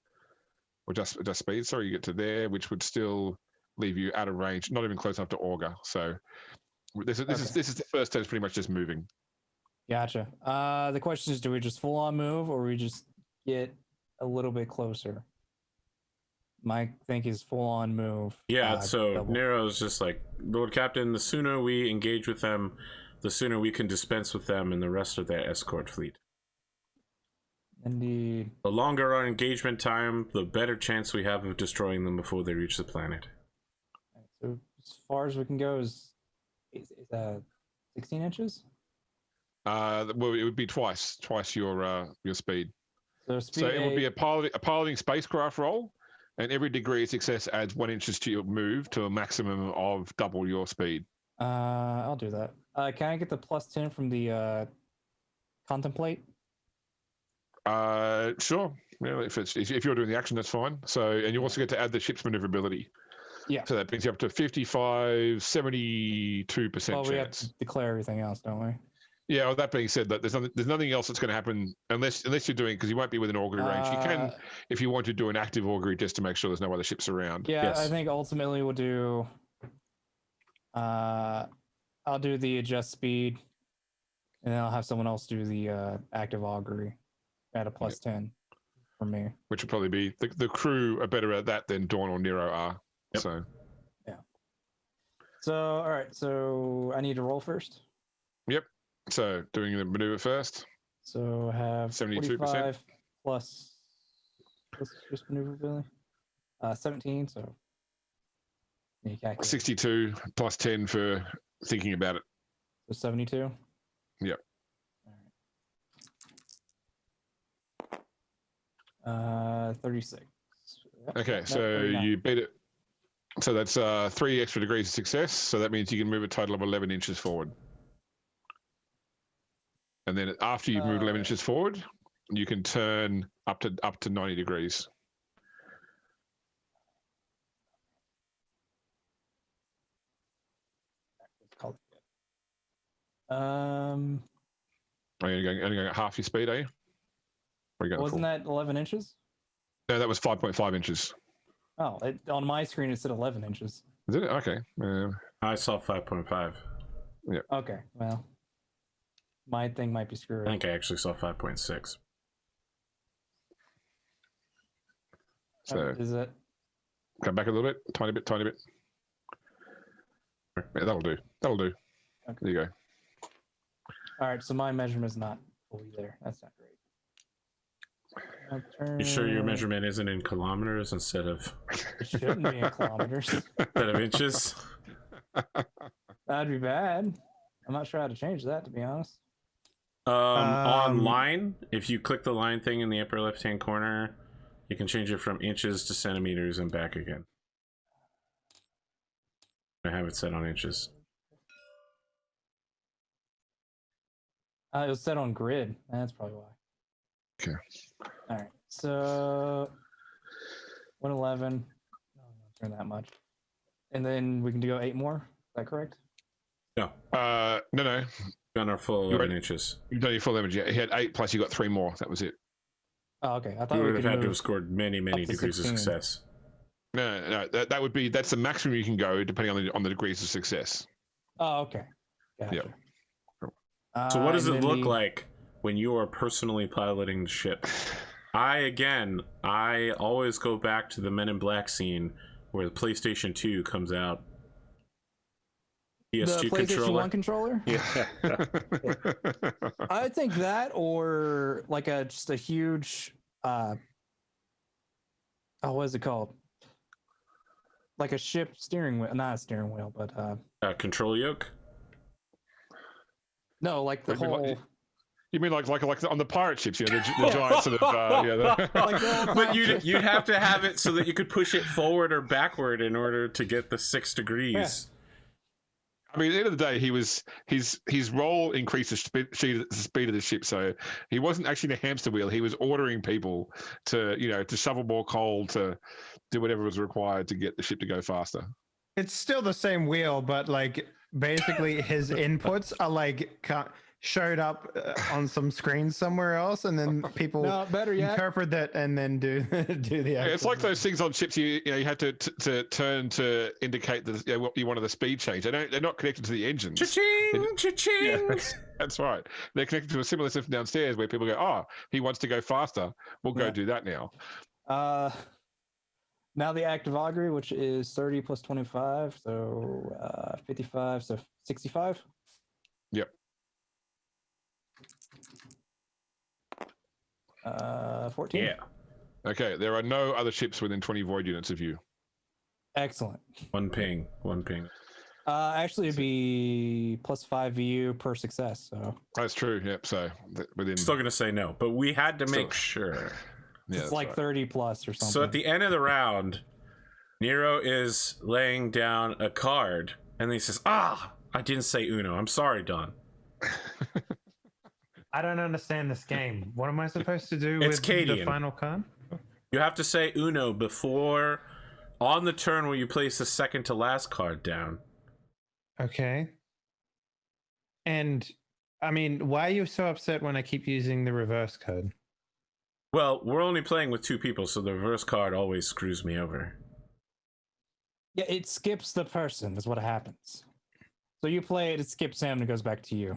or adjust speed, sorry, you get to there, which would still leave you out of range, not even close enough to auger. So this is the first turn is pretty much just moving. Gotcha. The question is, do we just full on move, or we just get a little bit closer? My think is full on move. Yeah, so Nero's just like, Lord Captain, the sooner we engage with them, the sooner we can dispense with them and the rest of their escort fleet. Indeed. The longer our engagement time, the better chance we have of destroying them before they reach the planet. So as far as we can go is 16 inches? Well, it would be twice your speed. So it would be a piloting spacecraft roll, and every degree of success adds 1 inches to your move to a maximum of double your speed. I'll do that. Can I get the +10 from the contemplate? Sure. Yeah, if you're doing the action, that's fine. So, and you also get to add the ship's maneuverability. Yeah. So that brings you up to 55, 72% Well, we have chance. to declare everything else, don't we? Yeah. Well, that being said, that there's nothing else that's going to happen unless you're doing, because you won't be within augury range. You can, if you want to do an active augury just to make sure there's no other ships around. Yeah, Yes. I think ultimately we'll do. I'll do the adjust speed, and then I'll have someone else do the active augury at a +10 for me. Which would probably be the crew are better at that than Dawn or Nero are. Yep. So. Yeah. So all right. So I need to roll first. Yep. So doing the maneuver first. So I have 72%. 45 plus just maneuverability. 17. So. You calculate. 62 plus 10 for thinking about it. So 72. Yep. All right. 36. Yep, Okay, no, so 39. you beat it. So that's 3 extra degrees of success. So that means you can move a total of 11 inches forward. And then after you've moved 11 inches forward, you can turn up to 90 degrees. Are you only going at half your speed, are you? Or are you going Wasn't full? that 11 inches? No, that was 5.5 inches. Oh, on my screen it said 11 inches. Is it? Okay. I saw 5.5. Okay, well, my thing might be I screwed. think I actually saw 5.6. So Is it? come back a little bit, tiny bit. Yeah, that'll do. Okay. There you go. All right, so my measurement's not fully there. That's not great. You sure your measurement isn't in kilometers instead of It shouldn't be in kilometers. instead of inches? That'd be bad. I'm not sure how to change that, to be honest. Online, if you click the line thing in the upper left-hand corner, you can change it from inches to centimeters and back again. I have it set on inches. It was set on grid. That's probably why. Okay. All right. So 111. No, not turn that much. And then we can go 8 more. Is that correct? No. No. Got our full 11 inches. You've done your full damage yet. He had 8 plus you got 3 more. That was it. Oh, okay. I thought We we would could have had to move have scored many to degrees 16. of success. No. That's the maximum you can go depending on the degrees of success. Oh, okay. Gotcha. Yep. So what does and it then look like when you are personally piloting the ship? I always go back to the Men in Black scene where the PlayStation 2 comes out. PS2 the PlayStation controller. 1 controller? Yeah. I think that, or like just a huge what is it called? Like a ship steering wheel, not a steering wheel, but Control yoke? no, like the whole. You mean like on the pirate ships, the giant sort of But you'd have to have it so that you could push it forward or backward in order to get the 6 degrees. Yeah. I mean, at the end of the day, his role increased the speed of the ship, so he wasn't actually in a hamster wheel. He was ordering people to shovel more coal, to do whatever was required to get the ship to go faster. It's still the same wheel, but like basically his inputs are like showed up on some screens somewhere else, and then people better yet, interpret that and then do the. Yeah, it's like those things on ships you had to turn to indicate what you wanted the speed change. They're not connected to the engines. Cha-ching! Cha-ching! Yeah, that's right. They're connected to a similar system downstairs where people go, "Oh, he wants to go faster. We'll go do that now." Now the active augury, which is 30 plus 25, so 55, so 65. Yep. 14. Yeah. Okay, there are no other ships within 20 void units of you. Excellent. One ping. Actually, it'd be plus 5 VU per success. So That's true. Yep. So within. Still gonna say no, but we had to make sure. Yeah, It's like right. 30 plus or something. So at the end of the round, Nero is laying down a card, and he says, I didn't say Uno. I'm sorry, Don. I don't understand this game. What am I supposed to do It's with Cadian. the final card? You have to say Uno before, on the turn where you place the second to last card down. Okay. And, I mean, why are you so upset when I keep using the reverse code? Well, we're only playing with 2 people, so the reverse card always screws me over. Yeah, it skips the person, is what happens. So you play it, it skips him, and it goes back to you.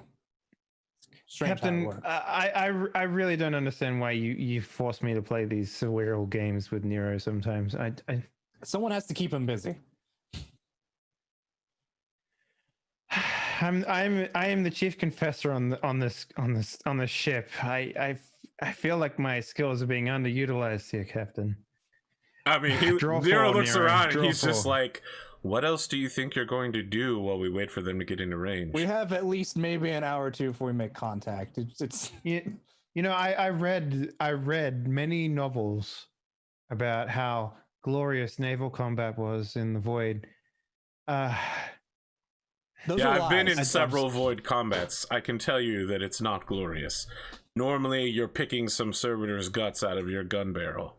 Strange how it Captain, works. I really don't understand why you force me to play these surreal games with Nero sometimes. Someone has to keep him busy. I am the chief confessor on this ship. I feel like my skills are being underutilized here, Captain. I mean, Nero looks around and he's just like, what else do you think you're going to do while we wait for them to get into range? We have at least maybe an hour or two before we make contact. It's You know, I read many novels about how glorious naval combat was in the Void. those Yeah, are I've been lies. in several Void combats. I can tell you that it's not glorious. Normally, you're picking some servitor's guts out of your gun barrel.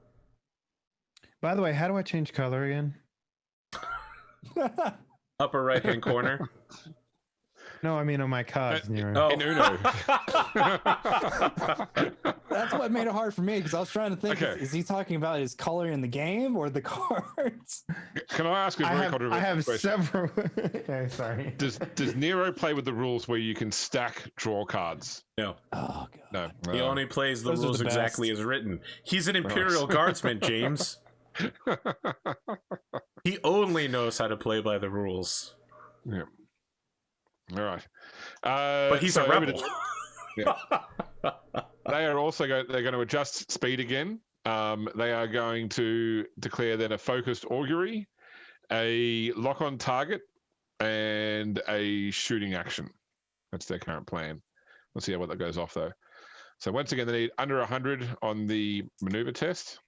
By the way, how do I change color again? Upper right-hand corner. No, I mean on my cards, Nero. Oh. In Uno. That's what made it hard for me because I was trying to think: Okay. is he talking about his color in the game or the cards? Can I ask a very controversial I have question? several. Okay, sorry. Does Nero play with the rules where you can stack draw cards? No, Oh god! No. he only plays the Those are rules the best. exactly as written. He's an Imperial Guardsman, James. He only knows how to play by the rules. Yeah. All right. But he's a so over rebel. They are also they're going to adjust speed again. They are going to declare then a focused augury, a lock on target, and a shooting action. That's their current plan. Let's see what that goes off though. So once again, they need under 100 on the maneuver test.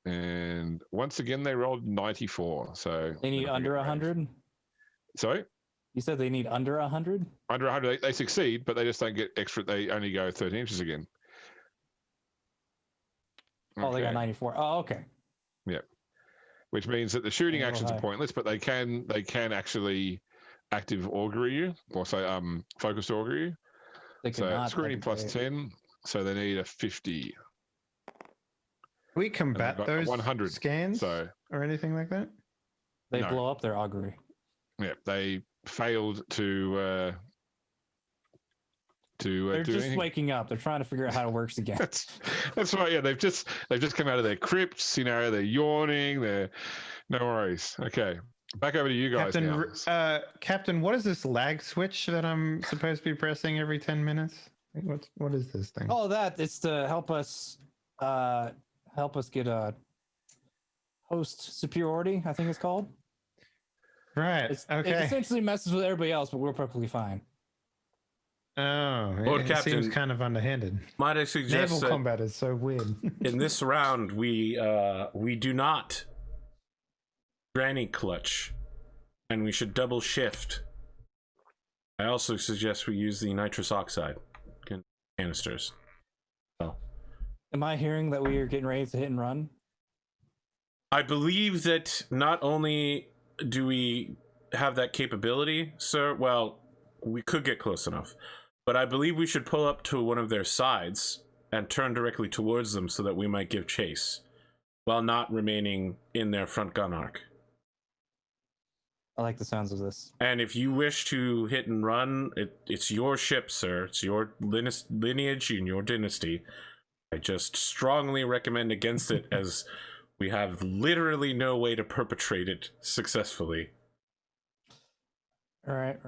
And once again, they rolled 94. So They need under 100. Sorry? You said they need under 100. Under 100, they succeed, but they just don't get extra. They only go 13 inches again. Oh, they got Okay. 94. Oh, okay. Which means that the shooting Yeah, actions are high. pointless, but they can actually active augury you, or say focused augury you. They could So not, scrutiny that'd be plus great. 10, so they need a 50. We And combat they've got those 100. scans So or anything like that? They No. blow up their augury. yeah, they failed to do They're just anything. waking up. They're trying to figure out how it works again. That's right. Yeah, they've just come out of their crypts. You know, they're yawning. They're no worries. Okay, back over to you guys now. Captain, what is this lag switch that I'm supposed to be pressing every 10 minutes? What is this thing? Oh, it's to help us get a host superiority, I think it's called. right. It Okay. essentially messes with everybody else, but we're perfectly fine. Oh, Lord it Captain, seems kind of underhanded. Might I suggest Naval that combat is so weird. in this round we do not granny clutch, and we should double shift. I also suggest we use the nitrous oxide canisters. So, Am I hearing that we are getting ready to hit and run? I believe that not only do we have that capability, sir, well, we could get close enough, but I believe we should pull up to one of their sides and turn directly towards them so that we might give chase, while not remaining in their front gun arc. I like the sounds of this. And if you wish to hit and run, it's your ship, sir. It's your lineage and your dynasty. I just strongly recommend against it, as we have literally no way to perpetrate it successfully. Right.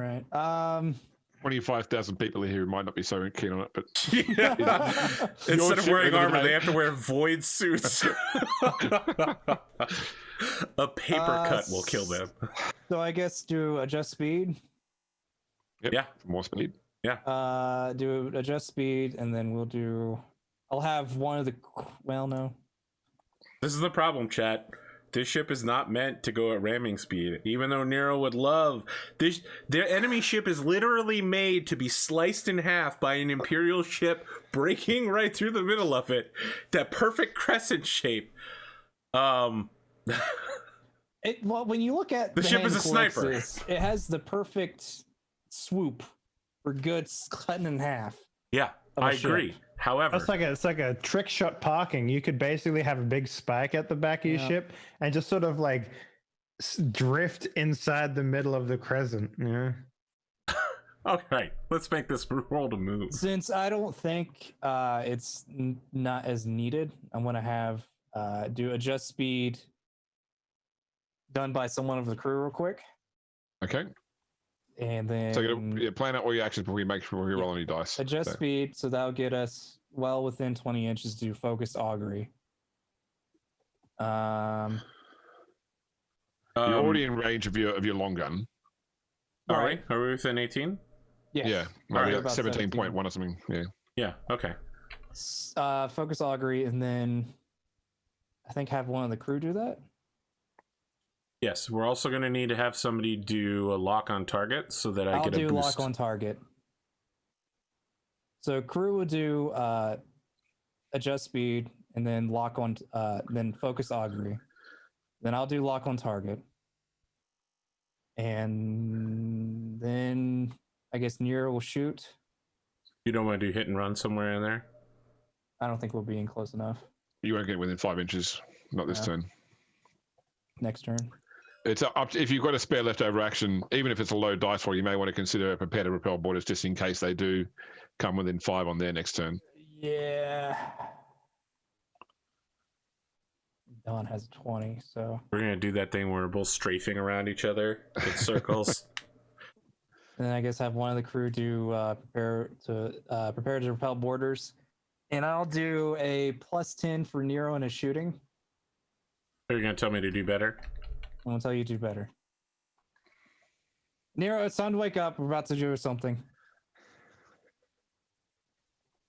25,000 people here who might not be so keen on it, but Instead of ship wearing in the armor, they day. have to wear void suits. A paper cut will kill them. So I guess do adjust speed. yep, Yeah. more speed. Do adjust speed, and then we'll do. I'll have one of the. Well, no. This is the problem, chat. This ship is not meant to go at ramming speed, even though Nero would love this. Their enemy ship is literally made to be sliced in half by an Imperial ship breaking right through the middle of it. That perfect crescent shape. Well, when you look at the ship Hand is a of sniper. Calixis, it has the perfect swoop for good cutting in half. Yeah, I agree. However, it's like a trick shot parking. You could basically have a big spike at the back of your ship and just sort of like drift inside the middle of the crescent. Yeah. Okay, let's make this roll to move. Since I don't think it's not as needed, I'm going to have do adjust speed done by someone of the crew real quick. Okay. And then So plan out all your actions before you make sure you roll any dice. Adjust speed, so that'll get us well within 20 inches to focus augury. You're already in range of your long gun. Are we within 18? Yes. Yeah. Maybe like 17.1 or something. Yeah. Yeah. Okay. Focus augury, and then I think have one of the crew do that. Yes, we're also going to need to have somebody do a lock on target so that I get a boost. I'll do lock on target. So crew will do adjust speed and then lock on, then focus augury. Then I'll do lock on target. And then I guess Nero will shoot. You don't want to do hit and run somewhere in there? I don't think we'll be in close enough. You won't get within 5 inches. Not this turn. Next turn. It's up to, if you've got a spare leftover action, even if it's a low dice roll, you may want to consider prepare to repel borders just in case they do come within 5 on their next turn. Yeah. Don has 20, so we're gonna do that thing where we're both strafing around each other in circles. And then I guess have one of the crew do prepare to repel borders, and I'll do a +10 for Nero in his shooting. Are you gonna tell me to do better? I'm gonna tell you to do better. Nero, it's time to wake up. We're about to do something.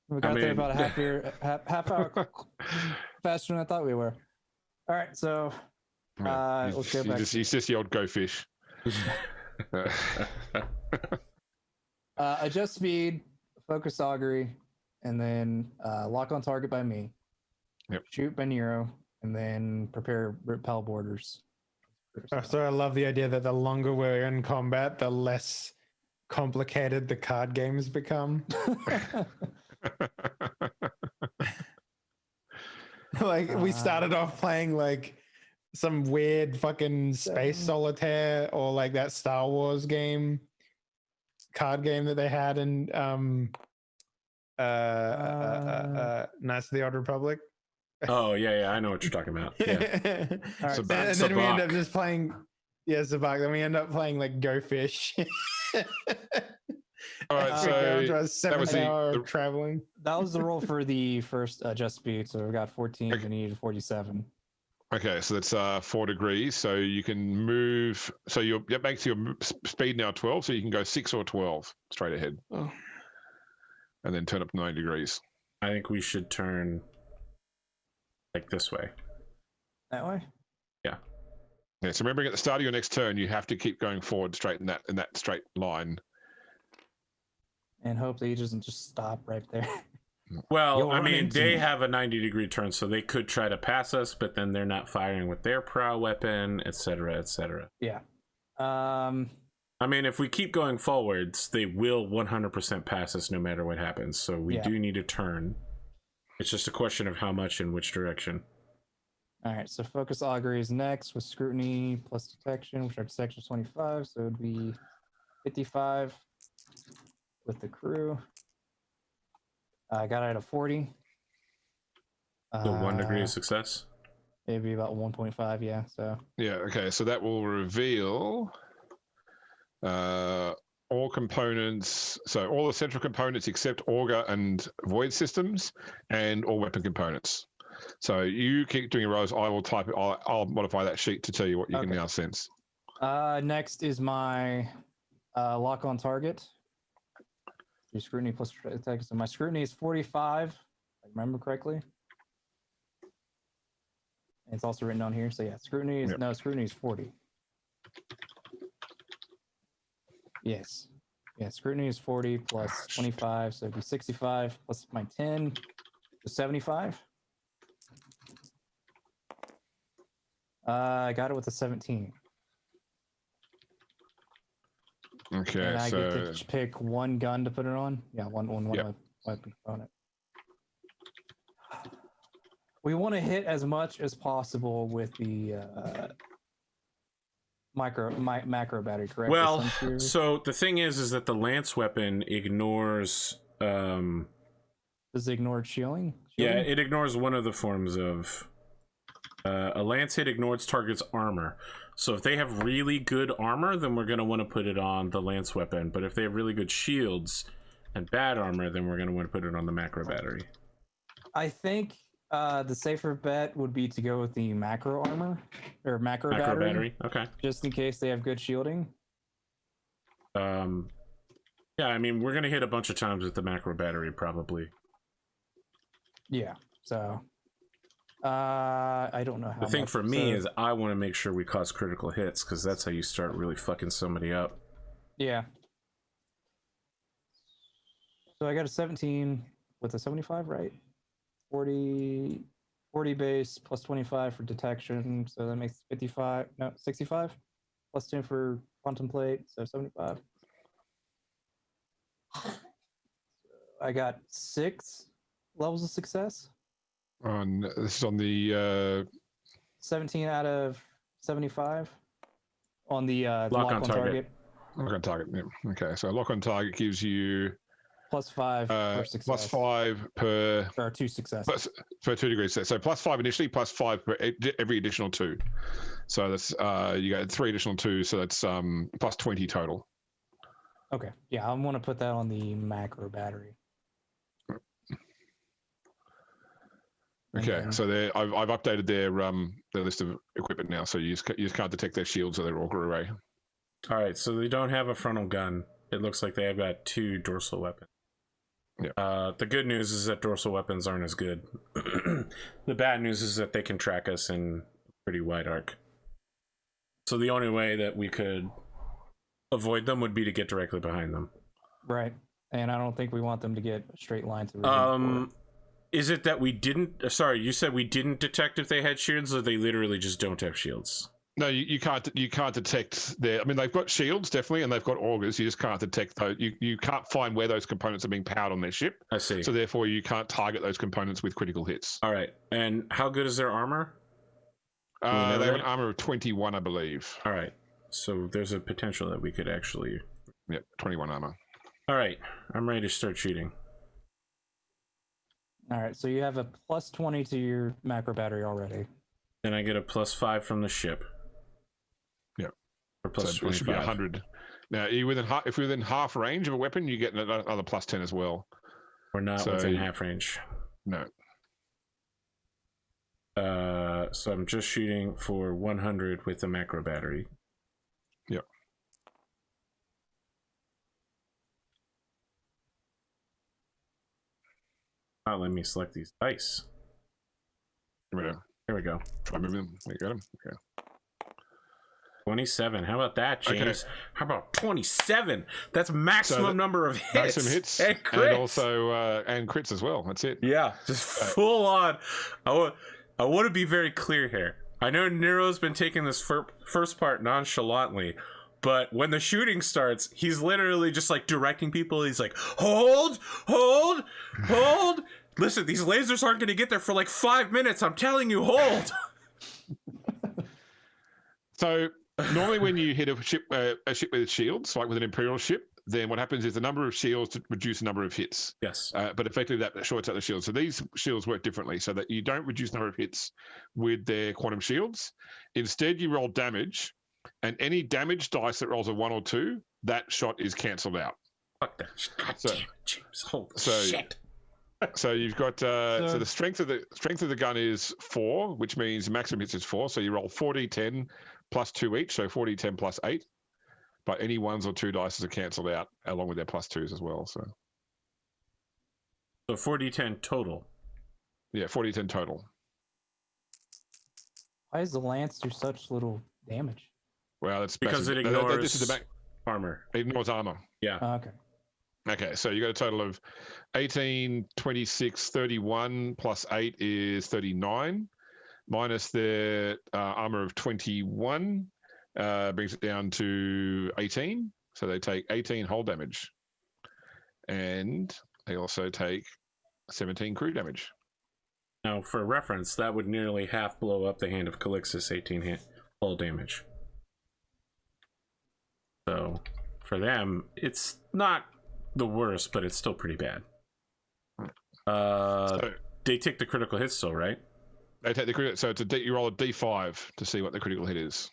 We got there about a half hour faster than I thought we were. All right, so let's go back. He's just the old go fish. Adjust speed, focus augury, and then lock on target by me. Yep. Shoot by Nero, and then prepare repel borders. So I love the idea that the longer we're in combat, the less complicated the card games become. Like we started off playing like some weird fucking space solitaire or like that Star Wars game, card game that they had in Knights of the Old Republic. Oh yeah, I know what you're talking about. Yeah. All right, and then we end up just playing Zabak. Then we end up playing like Go Fish. All right, so that was 7-hour traveling. That was the roll for the first adjust speed. So we got 14 and you needed 47. Okay, so that's 4 degrees. So you can move. So that makes your speed now 12. So you can go 6 or 12 straight ahead, and then turn up 9 degrees. I think we should turn like this way. That way? Yeah. Yeah. So remembering at the start of your next turn, you have to keep going forward straight in that straight line. And hope that he doesn't just stop right there. Well, I mean, they have a 90-degree turn, so they could try to pass us, but then they're not firing with their prow weapon, etc., etc. Yeah. I mean, if we keep going forwards, they will 100% pass us no matter what happens. So we do need a turn. It's just a question of how much and which direction. All right, so focus augury is next with scrutiny plus detection, which our detection is 25, so it would be 55 with the crew. I got it at a 40. So 1 degree of success? Maybe about 1.5, yeah. So yeah, okay. So that will reveal all components. So all the central components except auger and void systems, and all weapon components. So you keep doing your rolls. I will type it. I'll modify that sheet to tell you what you can now sense. Next is my lock on target. Your scrutiny plus attack. So my scrutiny is 45 I remember correctly. And it's also written on here. So yeah, scrutiny is scrutiny is 40. Yes. Yeah, scrutiny is 40 plus 25, so it'd be 65 plus my 10, so 75. I got it with a 17. Okay, and I so get to pick one gun to put it on. Yeah, one weapon component. We want to hit as much as possible with the macro battery, correct? Well, so the thing is that the lance weapon ignores. Does it ignore shielding? Yeah, it ignores one of the forms of. A lance hit ignores target's armor. So if they have really good armor, then we're going to want to put it on the lance weapon. But if they have really good shields and bad armor, then we're going to want to put it on the macro battery. I think the safer bet would be to go with the macro armor or macro battery. Okay. Just in case they have good shielding. Yeah, I mean, we're going to hit a bunch of times with the macro battery, probably. Yeah, so... I don't know how. The thing for me is I want to make sure we cause critical hits, because that's how you start really fucking somebody up. Yeah. So I got a 17 with a 75, right? 40 base plus 25 for detection, so that makes 55. No, 65 plus 10 for contemplate, so 75. I got 6 levels of success. This is on the 17 out of 75 on the lock on target. Lock on target. Yeah. Okay, so lock on target gives you +5 per success. +5 per or 2 success per 2 degrees. So +5 initially, +5 per every additional 2. So that's you got 3 additional 2. So that's +20 total. Okay, yeah, I'm gonna put that on the macro battery. Okay, so I've updated their list of equipment now, so you just can't detect their shields or their auger array. All right, so they don't have a frontal gun. It looks like they have got 2 dorsal weapons. Yeah. The good news is that dorsal weapons aren't as good. The bad news is that they can track us in pretty wide arc. So the only way that we could avoid them would be to get directly behind them. Right, and I don't think we want them to get a straight line to. Is it that we didn't... Sorry, you said we didn't detect if they had shields, or they literally just don't have shields? No, you can't detect their... I mean, they've got shields, definitely, and they've got augers. You just can't detect those. You can't find where those components are being powered on their ship. I see. So therefore, you can't target those components with critical hits. All right. And how good is their armor? They have an armor of 21, I believe. All right. So there's a potential that we could actually... Yep, 21 armor. All right. I'm ready to start shooting. All right, so you have a +20 to your macro battery already. Then I get a +5 from the ship. Yeah. Or plus so it should be 100. Now, if you're within half range of a weapon, you get another +10 as well. We're not within half range. No. So I'm just shooting for 100 with the macro battery. Yep. Not let me select these dice. Here we go. Try moving them. You got them. Okay. 27. How about that, James? Okay. How about 27? That's maximum number of hits. Maximum hits and crits. And also and crits as well. That's it. Yeah, just full on. I want to be very clear here. I know Nero's been taking this first part nonchalantly, but when the shooting starts, he's literally just like directing people. He's like, hold. Listen, these lasers aren't going to get there for like 5 minutes. I'm telling you, hold. So normally when you hit a ship with shields, like with an Imperial ship, then what happens is the number of shields to reduce the number of hits. Yes. But effectively that shorts out the shields. So these shields work differently, so that you don't reduce the number of hits with their quantum shields. Instead, you roll damage, and any damage dice that rolls a 1 or 2, that shot is cancelled out. Fuck that. God damn it, James. Holy shit. So you've got so the strength of the gun is 4, which means maximum hits is 4. So you roll 4d10 plus 2 each, so 4d10 plus 8. But any 1s or 2 dice are cancelled out along with their plus 2s as well. So 4d10 total. Yeah, 40 total. Why does the lance do such little damage? Well, that's because massive. it ignores This is the back. armor. It ignores armor. Yeah. Okay. Okay, so you got a total of 18, 26, 31 plus 8 is 39. Minus their armor of 21 brings it down to 18. So they take 18 hull damage. And they also take 17 crew damage. Now, for reference, that would nearly half blow up the Hand of Calixis 18 hull damage. So, for them, it's not the worst, but it's still pretty bad. They take the critical hit still, right? They take the critical, so it's you roll a d5 to see what the critical hit is.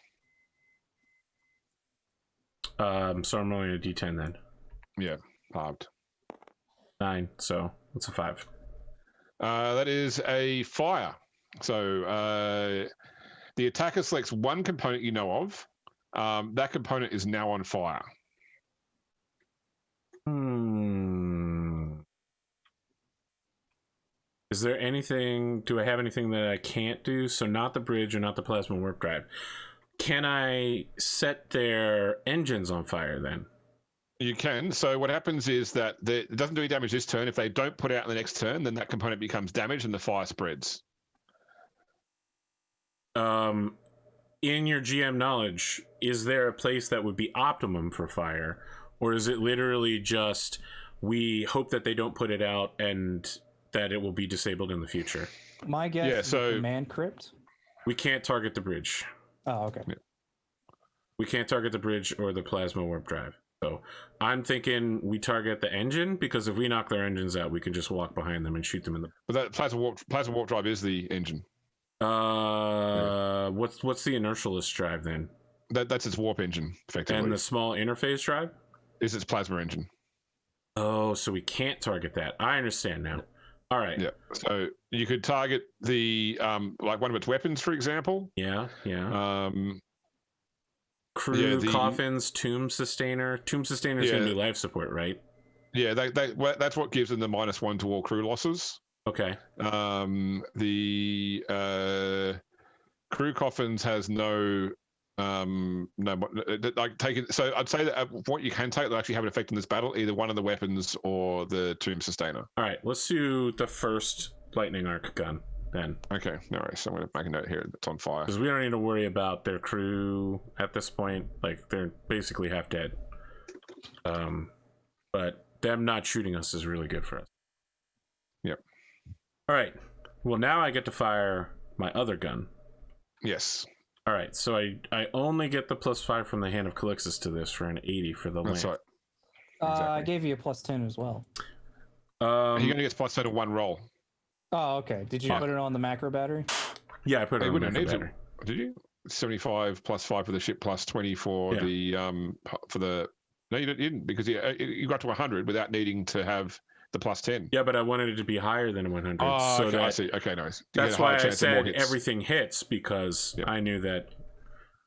So I'm rolling a d10 then. Yeah, halved. 9, so it's a 5. That is a fire. So the attacker selects one component you know of. That component is now on fire. Is there anything, do I have anything that I can't do? So not the bridge or not the plasma warp drive. Can I set their engines on fire then? You can. So what happens is that it doesn't do any damage this turn. If they don't put it out in the next turn, then that component becomes damaged and the fire spreads. In your GM knowledge, is there a place that would be optimum for fire? Or is it literally just, we hope that they don't put it out and that it will be disabled in the future? My guess is the command crypt. We can't target the bridge. Oh, okay. Yeah. We can't target the bridge or the plasma warp drive. So I'm thinking we target the engine, because if we knock their engines out, we can just walk behind them and shoot them in the... But that plasma warp drive is the engine. What's the inertialist drive then? That's its warp engine, effectively. And the small interface drive? Is its plasma engine. Oh, so we can't target that. I understand now. All right. Yeah. So you could target the like one of its weapons, for example. Yeah. Crew, Yeah, coffins, tomb sustainer. Tomb sustainer is going to be life support, right? Yeah, that's what gives them the -1 to all crew losses. Okay. The crew coffins has no like taking. So I'd say that what you can take will actually have an effect in this battle, either one of the weapons or the tomb sustainer. All right, let's do the first lightning arc gun then. Okay, no worries. So I'm going to make a note here that's on fire, because we don't need to worry about their crew at this point. Like, they're basically half dead. But them not shooting us is really good for us. Yep. All right. Well, now I get to fire my other gun. Yes. All right. So I only get the +5 from the Hand of Calixis to this for an 80 for the That's lamp. right. Exactly. I gave you a +10 as well. He only gets +10 to one roll. Oh, okay. Did you put it on the macro battery? Yeah, I put it on the wouldn't macro need battery. to. Did you? 75 +5 for the ship, +20 for the No, you didn't, because you got to 100 without needing to have the +10. Yeah, but I wanted it to be higher than 100. Oh, so okay, that, I see. Okay, nice. That's why I said everything hits, because I knew that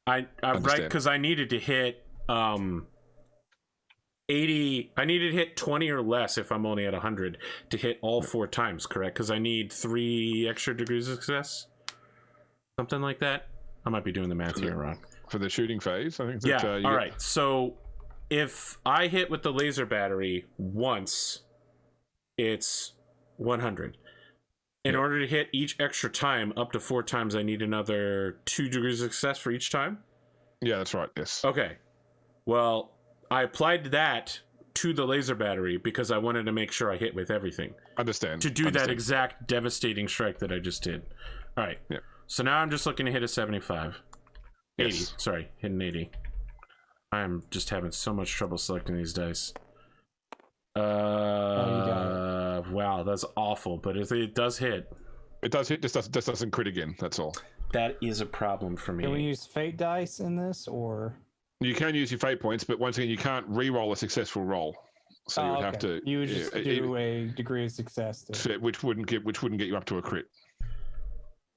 I right, because I needed to hit 80. I needed to hit 20 or less if I'm only at 100 to hit all 4 times, correct? Because I need 3 extra degrees of success, something like that. I might be doing the math here wrong. For the shooting phase, I think. That, yeah. All right. So if I hit with the laser battery once, it's 100. In order to hit each extra time up to 4 times, I need another 2 degrees of success for each time. Yeah, that's right. Yes. Okay. Well, I applied that to the laser battery because I wanted to make sure I hit with everything. Understand. To do that exact devastating strike that I just did. All right. Yeah. So now I'm just looking to hit a 75. 80. Yes. Sorry, hit an 80. I'm just having so much trouble selecting these dice. Wow, that's awful. But if it does hit. It does hit. Just doesn't crit again. That's all. That is a problem for me. Can we use fate dice in this, or? You can use your fate points, but once again, you can't re-roll a successful roll. So you would have to. You would just do a degree of success, which wouldn't get you up to a crit.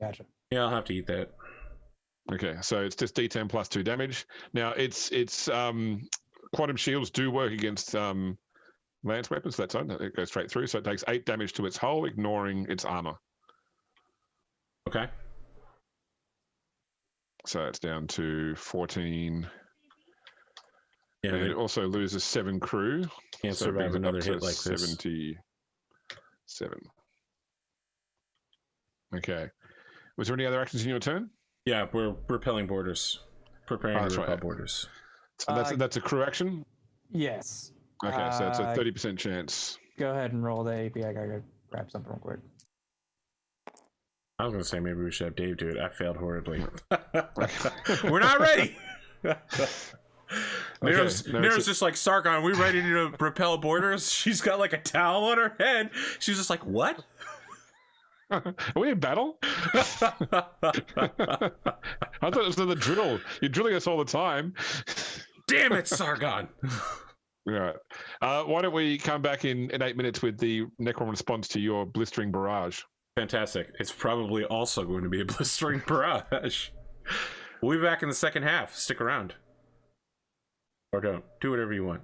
Gotcha. Yeah, I'll have to eat that. Okay, so it's just D10 plus 2 damage. Now it's quantum shields do work against lance weapons. That's on. It goes straight through, so it takes 8 damage to its hull, ignoring its armor. Okay. So it's down to 14. Yeah, and it also loses 7 crew. Can't so it survive brings it another up to hit like this. 77. Okay. Was there any other actions in your turn? Yeah, we're repelling borders. Preparing to repel right. borders. So that's a crew action? Yes. Okay, so it's a 30% chance. Go ahead and roll the AP. I gotta go grab something real quick. I was gonna say maybe we should have Dave do it. I failed horribly. We're not ready. Nero's just like, Sargon, we ready to repel borders? She's got like a towel on her head. She's just like, what? Are we in battle? I thought it was the drill. You're drilling us all the time. Damn it, Sargon. All right. Why don't we come back in 8 minutes with the Necron response to your blistering barrage? Fantastic. It's probably also going to be a blistering barrage. We'll be back in the second half. Stick around. Or don't. Do whatever you want.